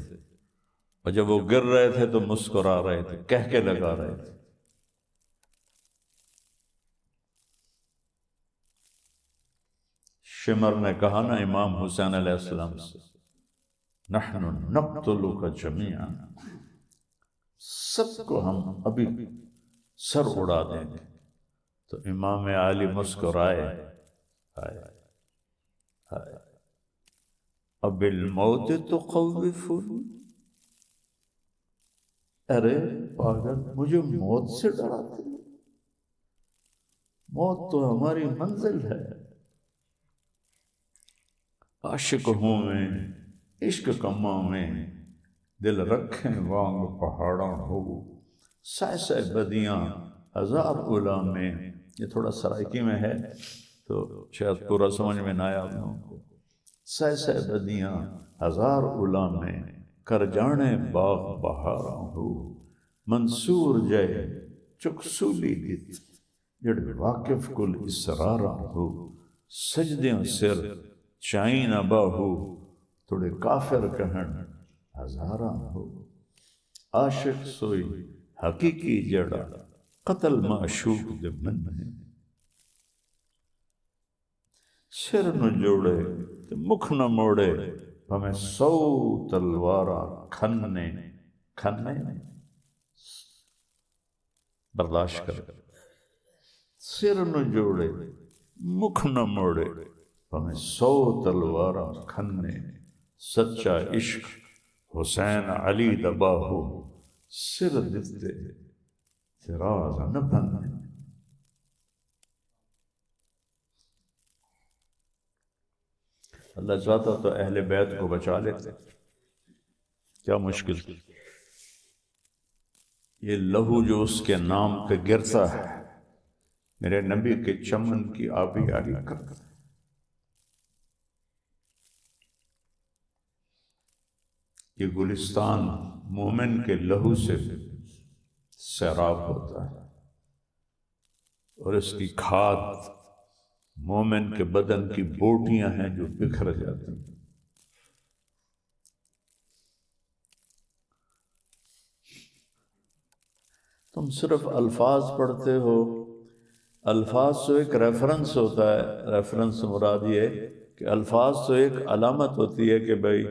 اور جب وہ گر رہے تھے تو مسکرا رہے تھے، کہہ کے لگا رہے تھے۔ شمر نے کہا نا امام حسین علیہ السلام سے، نحن نقتلک جمیعا، سب کو ہم ابھی سر اڑا دیں گے۔ تو امام علی مسکرائے، اب الموت تخوفنی، ارے پاگل مجھے موت سے ڈراتے، موت تو ہماری منزل ہے۔ عاشق ہوں میں عشق کماں میں، دل رکھیں وانگ پہاڑاں ہو، سہ سہ بدیاں ہزار اولا میں۔ یہ تھوڑا سرائکی میں ہے تو شاید پورا سمجھ میں نہ آیا آپ لوگوں کو۔ سہ سہ بدیاں ہزار اولا میں، کر جانے باغ بہاراں ہو، منصور جے چک سولی دت، جڑ واقف کل اسراراں ہو، سجدیاں سر چائیں نہ باہو، تھوڑے کافر کہن ہزاراں ہو۔ عاشق سوئی حقیقی جڑا، قتل معشوق دے من ہے، سر نہ جوڑے تے مکھ نہ موڑے، ہمیں 100 تلوارا کھنے برداشت کرے، سر نہ جوڑے مکھ نہ موڑے، ہمیں 100 تلواراں کھنے، سچا عشق حسین علی دا باہو، سر دتے فراز نہ بننے۔ اللہ چاہتا تو اہل بیت کو بچا لیتے، کیا مشکل۔ یہ لہو جو اس کے نام پہ گرتا ہے میرے نبی کے چمن کی آبی آبی کرتا ہے۔ یہ گلستان مومن کے لہو سے سیراب ہوتا ہے، اور اس کی کھاد مومن کے بدن کی بوٹیاں ہیں جو بکھر جاتی ہیں۔ تم صرف الفاظ پڑھتے ہو، الفاظ تو ایک ریفرنس ہوتا ہے، ریفرنس مراد یہ کہ الفاظ تو ایک علامت ہوتی ہے کہ بھئی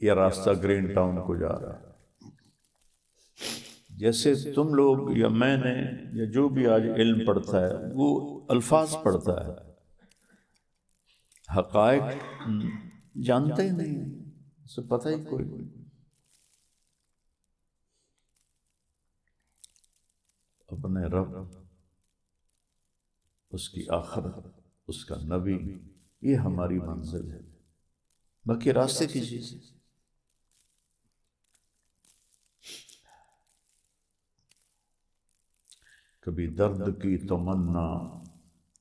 یہ راستہ گرین ٹاؤن کو جا رہا ہے۔ جیسے تم لوگ یا میں نے یا جو بھی آج علم پڑھتا ہے وہ الفاظ پڑھتا ہے، حقائق جانتے ہی نہیں، اسے پتہ ہی کوئی نہیں۔ اپنے رب، اس کی آخرت، اس کا نبی، یہ ہماری منزل ہے، باقی راستے کی چیز۔ کبھی درد کی تمنا،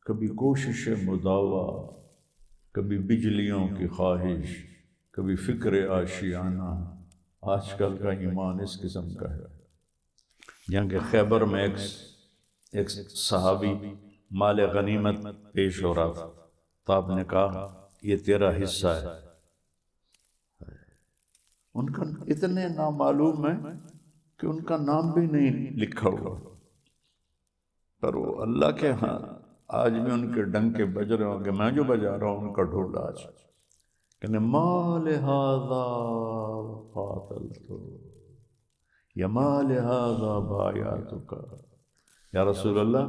کبھی کوشش مداوا، کبھی بجلیوں کی خواہش، کبھی فکر آشیانہ۔ آج کل کا ایمان اس قسم کا ہے۔ جنگ خیبر میں ایک صحابی مال غنیمت پیش ہو رہا تھا، تو آپ نے کہا یہ تیرا حصہ ہے۔ ان کا اتنے نامعلوم ہے کہ ان کا نام بھی نہیں لکھا ہوا، پر وہ اللہ کے ہاں آج بھی ان کے ڈنکے بج رہے ہوں گے، میں جو بجا رہا ہوں ان کا ڈھول آج کہ مال ھذا قاتلت یا مال ھذا بایعتک، یا رسول اللہ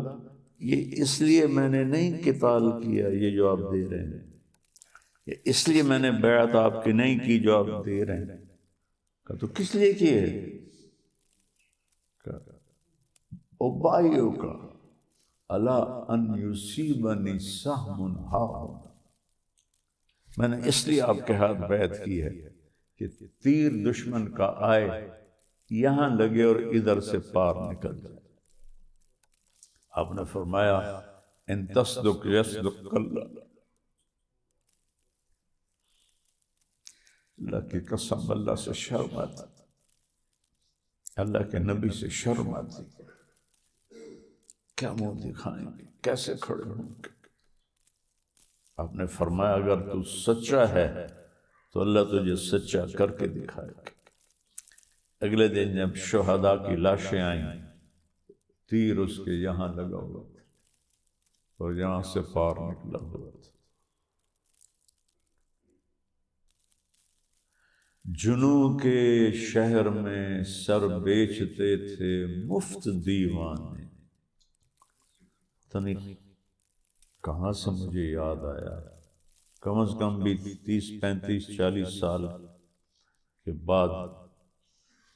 یہ اس لیے میں نے نہیں قتال کیا یہ جو آپ دے رہے ہیں، یہ اس لیے میں نے بیعت آپ کی نہیں کی جو آپ دے رہے ہیں۔ کہا تو کس لیے کی ہے؟ ابایعک الا ان یصیبنی سہم ھاہنا، میں نے اس لیے آپ کے ہاتھ بیعت کی ہے کہ تیر دشمن کا آئے یہاں لگے اور ادھر سے پار نکل جائے۔ آپ نے فرمایا ان تصدق یصدق اللہ، اللہ کی قسم اللہ سے شرم آتی، اللہ کے نبی سے شرم آتی، کیا منہ دکھائیں گے، کیسے کھڑے ہوں گے؟ آپ نے فرمایا اگر تو سچا ہے تو اللہ تجھے سچا کر کے دکھائے گا۔ اگلے دن جب شہداء کی لاشیں آئیں، تیر اس کے یہاں لگا ہوا تھا اور یہاں سے پار نکلا ہوا تھا۔ جنوں کے شہر میں سر بیچتے تھے مفت دیوانے، تنی کہاں سے مجھے یاد آیا، کم از کم بھی 30 35 40 سال کے بعد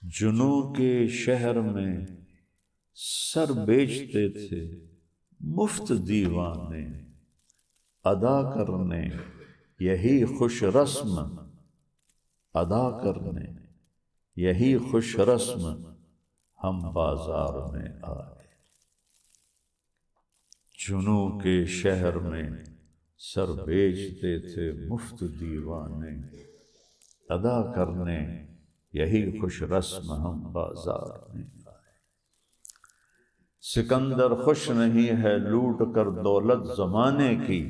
جنوں کے شہر میں سر بیچتے تھے مفت دیوانے، ادا کرنے یہی خوش رسم، ادا کرنے یہی خوش رسم ہم بازار میں آئے۔ جنوں کے شہر میں سر بیچتے تھے مفت دیوانے، ادا کرنے یہی خوش رسم ہم بازار میں آئے۔ سکندر خوش نہیں ہے لوٹ کر دولت زمانے کی،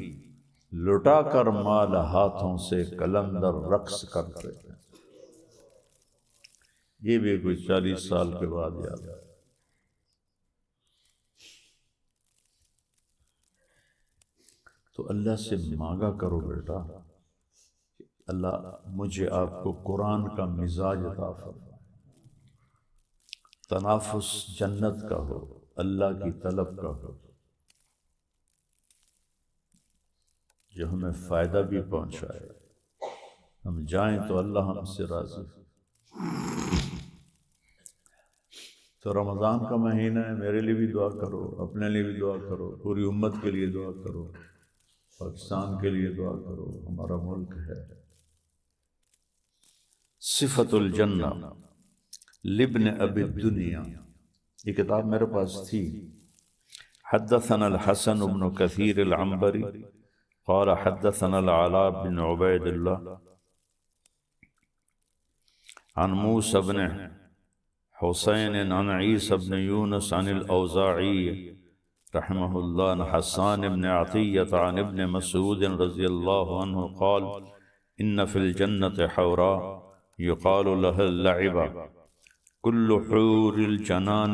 لٹا کر مال ہاتھوں سے کلندر رقص کرتے ہیں۔ یہ بھی کوئی 40 سال کے بعد یاد ہے۔ تو اللہ سے مانگا کرو بیٹا، اللہ مجھے آپ کو قرآن کا مزاج عطا فرمائے، تنافس جنت کا ہو، اللہ کی طلب کا ہو، جو ہمیں فائدہ بھی پہنچائے، ہم جائیں تو اللہ ہم سے راضی۔ تو رمضان کا مہینہ ہے، میرے لیے بھی دعا کرو، اپنے لیے بھی دعا کرو، پوری امت کے لیے دعا کرو، پاکستان کے لیے دعا کرو، ہمارا ملک ہے۔ صفت الجنہ لابن ابی الدنیا، یہ کتاب میرے پاس تھی۔ حدثنا الحسن بن كثير العنبری قال حدثنا العلاء بن عبید اللہ عن موسى بن حسین عن عیسی بن یونس عن الاوزاعی رحمہ اللہ عن حسان بن عطیہ عن ابن مسعود رضی اللہ عنہ قال ان فی الجنة حوراء يقال لها اللعبة كل حور الجنان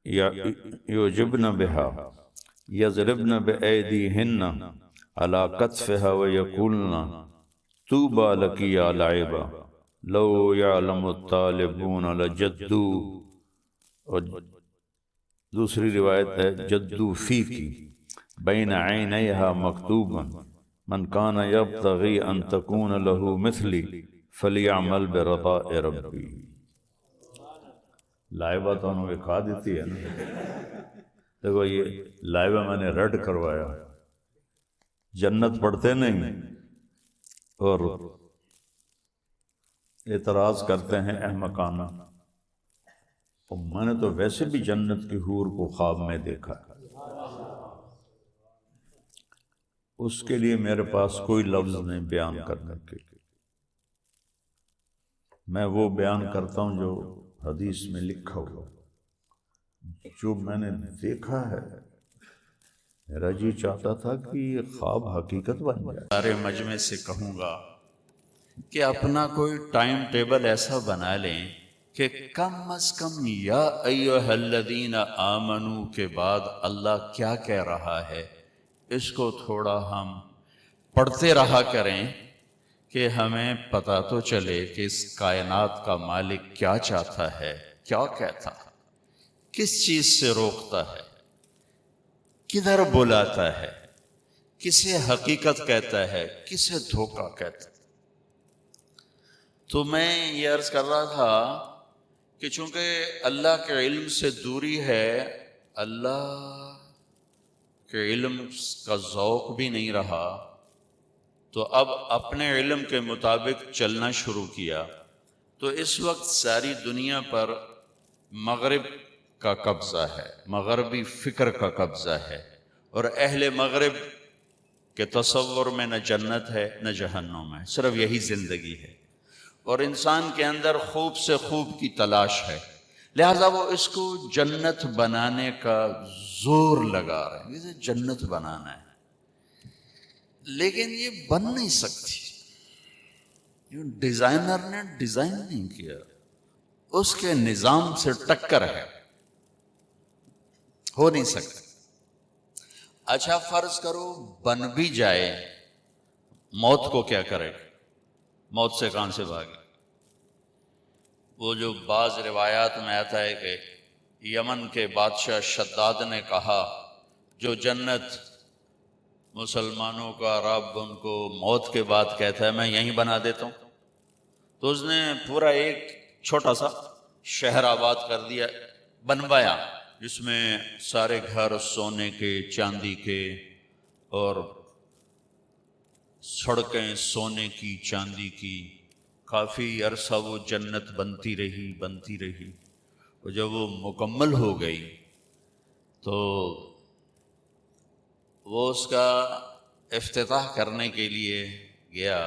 يعجبن بها يضربن بأيديهن على كتفها ويقولن طوبى لك يا لعبة لو يعلم الطالبون لجدوا، اور دوسری روایت ہے جدو فیکی بین عینیہا مکتوبا من کان یبتغی ان تکون له مثلی فلیعمل برضاء ربی۔ لائبہ تو انہوں نے کھا دیتی ہے نا، دیکھو یہ لائبہ میں نے رد کروایا، جنت پڑھتے نہیں اور اعتراض کرتے ہیں احمقانہ۔ اور میں نے تو ویسے بھی جنت کی حور کو خواب میں دیکھا ہے، اس کے لیے میرے پاس کوئی لفظ نہیں بیان کرنے کے لیے، میں وہ بیان کرتا ہوں جو حدیث میں لکھا ہوا، جو میں نے دیکھا ہے۔ میرا جی چاہتا تھا کہ یہ خواب حقیقت بن جائے۔ سارے مجمع سے کہوں گا کہ اپنا کوئی ٹائم ٹیبل ایسا بنا لیں کہ کم از کم یا ایھا الذین آمنو کے بعد اللہ کیا کہہ رہا ہے اس کو تھوڑا ہم پڑھتے رہا کریں کہ ہمیں پتہ تو چلے کہ اس کائنات کا مالک کیا چاہتا ہے، کیا کہتا ہے، کس چیز سے روکتا ہے، کدھر بلاتا ہے، کسے حقیقت کہتا ہے، کسے دھوکہ کہتا ہے۔ تو میں یہ عرض کر رہا تھا کہ چونکہ اللہ کے علم سے دوری ہے، اللہ کے علم کا ذوق بھی نہیں رہا، تو اب اپنے علم کے مطابق چلنا شروع کیا۔ تو اس وقت ساری دنیا پر مغرب کا قبضہ ہے، مغربی فکر کا قبضہ ہے، اور اہل مغرب کے تصور میں نہ جنت ہے نہ جہنم ہے، صرف یہی زندگی ہے، اور انسان کے اندر خوب سے خوب کی تلاش ہے، لہذا وہ اس کو جنت بنانے کا زور لگا رہے ہیں، اسے جنت بنانا ہے، لیکن یہ بن نہیں سکتی، ڈیزائنر نے ڈیزائن نہیں کیا، اس کے نظام سے ٹکر ہے، ہو نہیں سکتا۔ اچھا فرض کرو بن بھی جائے، موت کو کیا کرے؟ موت سے کہاں سے بھاگے؟ وہ جو بعض روایات میں آتا ہے کہ یمن کے بادشاہ شداد نے کہا جو جنت مسلمانوں کا رب ان کو موت کے بعد کہتا ہے میں یہیں بنا دیتا ہوں، تو اس نے پورا ایک چھوٹا سا شہر آباد کر دیا، بنوایا، جس میں سارے گھر سونے کے، چاندی کے، اور سڑکیں سونے کی، چاندی کی، کافی عرصہ وہ جنت بنتی رہی، اور جب وہ مکمل ہو گئی تو وہ اس کا افتتاح کرنے کے لیے گیا،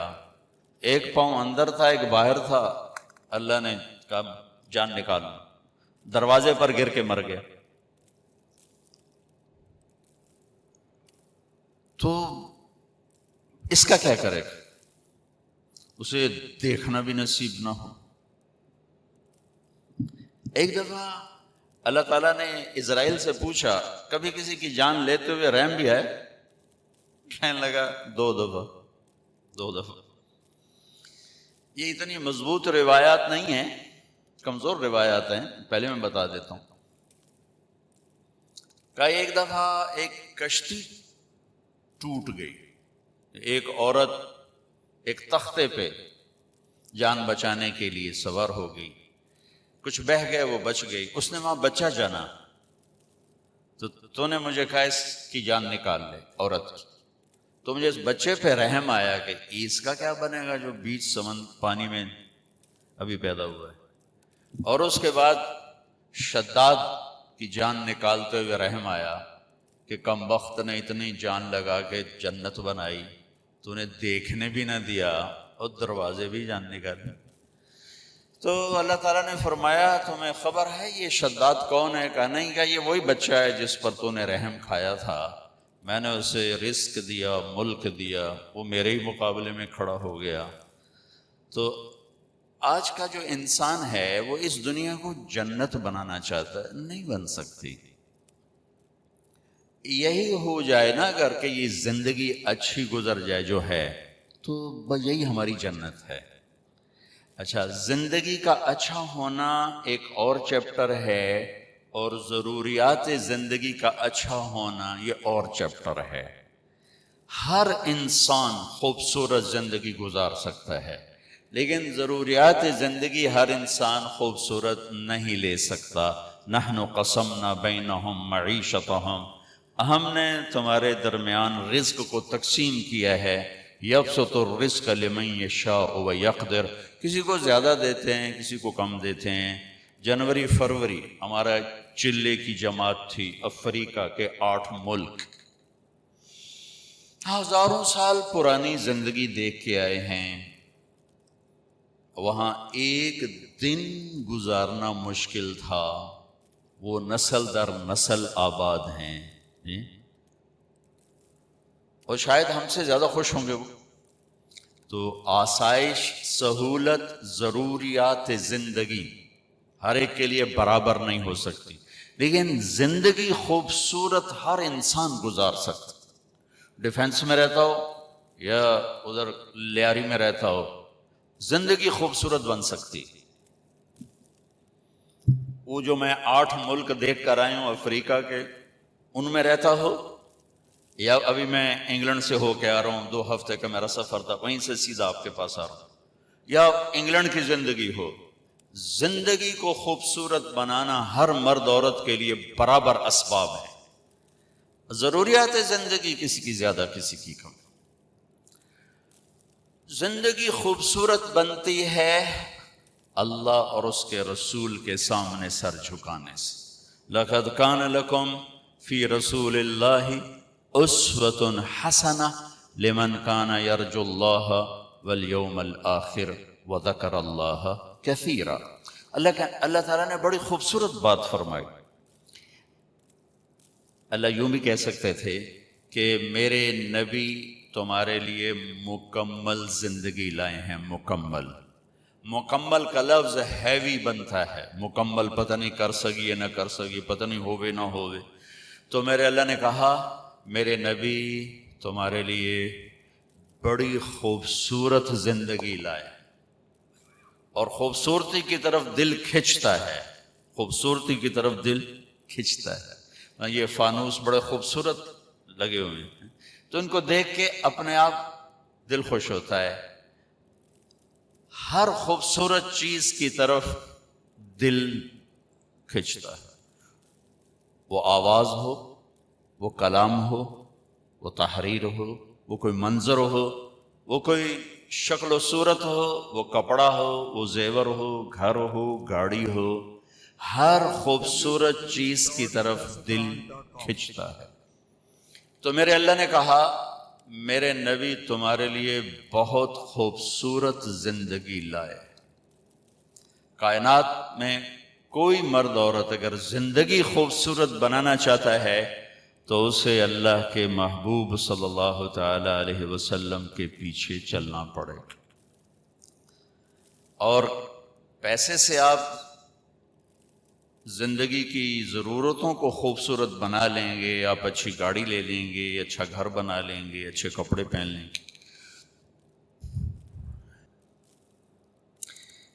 ایک پاؤں اندر تھا ایک باہر تھا، اللہ نے کہا جان نکالو، دروازے پر گر کے مر گیا۔ تو اس کا کیا کرے گا؟ اسے دیکھنا بھی نصیب نہ ہو۔ ایک دفعہ اللہ تعالیٰ نے اسرائیل سے پوچھا کبھی کسی کی جان لیتے ہوئے رحم بھی ہے؟ کہنے لگا 2 دفعہ۔ یہ اتنی مضبوط روایات نہیں ہیں، کمزور روایات ہیں، پہلے میں بتا دیتا ہوں۔ کہ ایک دفعہ ایک کشتی ٹوٹ گئی، ایک عورت ایک تختے پہ جان بچانے کے لیے سوار ہو گئی، کچھ بہہ گئے وہ بچ گئی، اس نے وہاں بچہ جانا، تو نے مجھے کہا اس کی جان نکال لے عورت کی، تو مجھے اس بچے پہ رحم آیا کہ اس کا کیا بنے گا جو بیچ سمندر پانی میں ابھی پیدا ہوا ہے۔ اور اس کے بعد شداد کی جان نکالتے ہوئے رحم آیا کہ کم وقت نے اتنی جان لگا کے جنت بنائی، تو نے دیکھنے بھی نہ دیا اور دروازے بھی جان نکالے۔ تو اللہ تعالیٰ نے فرمایا تمہیں خبر ہے یہ شداد کون ہے؟ کہا نہیں، کہا یہ وہی بچہ ہے جس پر تو نے رحم کھایا تھا، میں نے اسے رزق دیا، ملک دیا، وہ میرے ہی مقابلے میں کھڑا ہو گیا۔ تو آج کا جو انسان ہے وہ اس دنیا کو جنت بنانا چاہتا ہے، نہیں بن سکتی۔ یہی ہو جائے نا اگر کہ یہ زندگی اچھی گزر جائے جو ہے، تو یہی ہماری جنت ہے۔ اچھا، زندگی کا اچھا ہونا ایک اور چیپٹر ہے، اور ضروریات زندگی کا اچھا ہونا یہ اور چیپٹر ہے۔ ہر انسان خوبصورت زندگی گزار سکتا ہے، لیکن ضروریات زندگی ہر انسان خوبصورت نہیں لے سکتا۔ نحن قسمنا بینہم معیشتہم، ہم نے تمہارے درمیان رزق کو تقسیم کیا ہے۔ یبسط الرزق لمن یشاء ویقدر، کسی کو زیادہ دیتے ہیں، کسی کو کم دیتے ہیں۔ جنوری فروری ہمارا چلے کی جماعت تھی، افریقہ کے 8 ملک، ہزاروں سال پرانی زندگی دیکھ کے آئے ہیں۔ وہاں ایک دن گزارنا مشکل تھا، وہ نسل در نسل آباد ہیں، اور شاید ہم سے زیادہ خوش ہوں گے وہ۔ تو آسائش، سہولت، ضروریات زندگی ہر ایک کے لیے برابر نہیں ہو سکتی، لیکن زندگی خوبصورت ہر انسان گزار سکتا۔ ڈیفنس میں رہتا ہو یا ادھر لیاری میں رہتا ہو، زندگی خوبصورت بن سکتی۔ وہ جو میں 8 ملک دیکھ کر آیا ہوں افریقہ کے، ان میں رہتا ہو، یا ابھی میں انگلینڈ سے ہو کے آ رہا ہوں، 2 ہفتے کا میرا سفر تھا، وہیں سے سیدھا آپ کے پاس آ رہا ہوں، یا انگلینڈ کی زندگی ہو، زندگی کو خوبصورت بنانا ہر مرد عورت کے لیے برابر اسباب ہے۔ ضروریات زندگی کسی کی زیادہ، کسی کی کم۔ زندگی خوبصورت بنتی ہے اللہ اور اس کے رسول کے سامنے سر جھکانے سے۔ لَقَدْ كَانَ لَكُمْ فِي رَسُولِ اللَّهِ أُسْوَةٌ حَسَنَةٌ لِمَنْ كَانَ يَرْجُو اللَّهَ وَالْيَوْمَ الْآخِرَ وَذَكَرَ اللَّهَ كَثِيرًا۔ اللہ تعالیٰ نے بڑی خوبصورت بات فرمائی۔ اللہ یوں بھی کہہ سکتے تھے کہ میرے نبی تمہارے لیے مکمل زندگی لائے ہیں، مکمل۔ مکمل کا لفظ ہیوی بنتا ہے، مکمل پتہ نہیں کر سکی یا نہ کر سکی، پتہ نہیں ہوئے نہ ہوئے، تو میرے اللہ نے کہا میرے نبی تمہارے لیے بڑی خوبصورت زندگی لائے، اور خوبصورتی کی طرف دل کھنچتا ہے، خوبصورتی کی طرف دل کھنچتا ہے۔ یہ فانوس بڑے خوبصورت لگے ہوئے ہیں، تو ان کو دیکھ کے اپنے آپ دل خوش ہوتا ہے۔ ہر خوبصورت چیز کی طرف دل کھنچتا ہے، وہ آواز ہو، وہ کلام ہو، وہ تحریر ہو، وہ کوئی منظر ہو، وہ کوئی شکل و صورت ہو، وہ کپڑا ہو، وہ زیور ہو، گھر ہو، گاڑی ہو، ہر خوبصورت چیز کی طرف دل کھنچتا ہے۔ تو میرے اللہ نے کہا میرے نبی تمہارے لیے بہت خوبصورت زندگی لائے۔ کائنات میں کوئی مرد عورت اگر زندگی خوبصورت بنانا چاہتا ہے تو اسے اللہ کے محبوب صلی اللہ تعالی علیہ وسلم کے پیچھے چلنا پڑے گا۔ اور پیسے سے آپ زندگی کی ضرورتوں کو خوبصورت بنا لیں گے، آپ اچھی گاڑی لے لیں گے، اچھا گھر بنا لیں گے، اچھے کپڑے پہن لیں گے،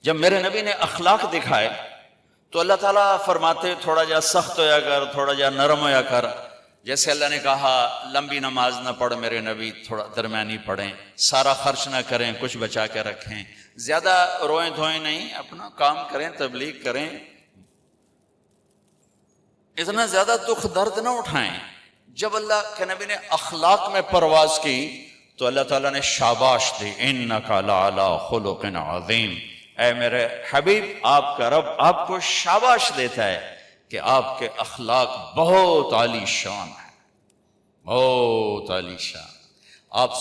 جب میرے نبی نے اخلاق دکھائے تو اللہ تعالیٰ فرماتے تھوڑا جا سخت ہویا کر، تھوڑا جا نرم ہویا کر. جیسے اللہ نے کہا لمبی نماز نہ پڑھ میرے نبی، تھوڑا درمیانی پڑھیں، سارا خرچ نہ کریں، کچھ بچا کے رکھیں، زیادہ روئیں دھوئیں نہیں، اپنا کام کریں، تبلیغ کریں، اتنا زیادہ دکھ درد نہ اٹھائیں. جب اللہ کے نبی نے اخلاق میں پرواز کی تو اللہ تعالیٰ نے شاباش دی، انکا لعلی خلق عظیم. اے میرے حبیب، آپ کا رب آپ کو شاباش دیتا ہے کہ آپ کے اخلاق بہت عالی شان ہے، بہت عالی شان. آپ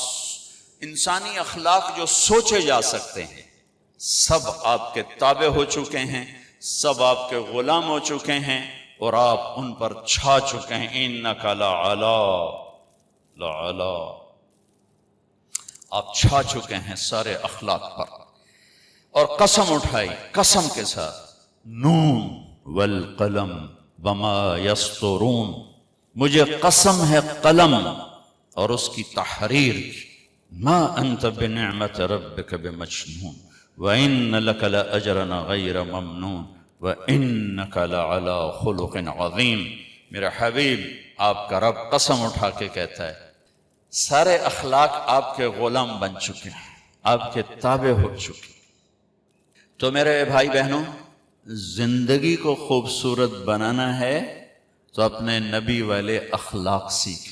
انسانی اخلاق جو سوچے جا سکتے ہیں سب آپ کے تابع ہو چکے ہیں، سب آپ کے غلام ہو چکے ہیں اور آپ ان پر چھا چکے ہیں. انکا لعلی، آپ چھا چکے ہیں سارے اخلاق پر. اور قسم اٹھائی قسم کے ساتھ، نون والقلم وما یسطرون، مجھے قسم ہے قلم اور اس کی تحریر کی. ما انت بنعمت ربک بمجنون وان لک لاجرا غیر ممنون وانک لعلی خلق عظیم. میرا حبیب، آپ کا رب قسم اٹھا کے کہتا ہے سارے اخلاق آپ کے غلام بن چکے ہیں، آپ کے تابع ہو چکے. تو میرے بھائی بہنوں، زندگی کو خوبصورت بنانا ہے تو اپنے نبی والے اخلاق سیکھ.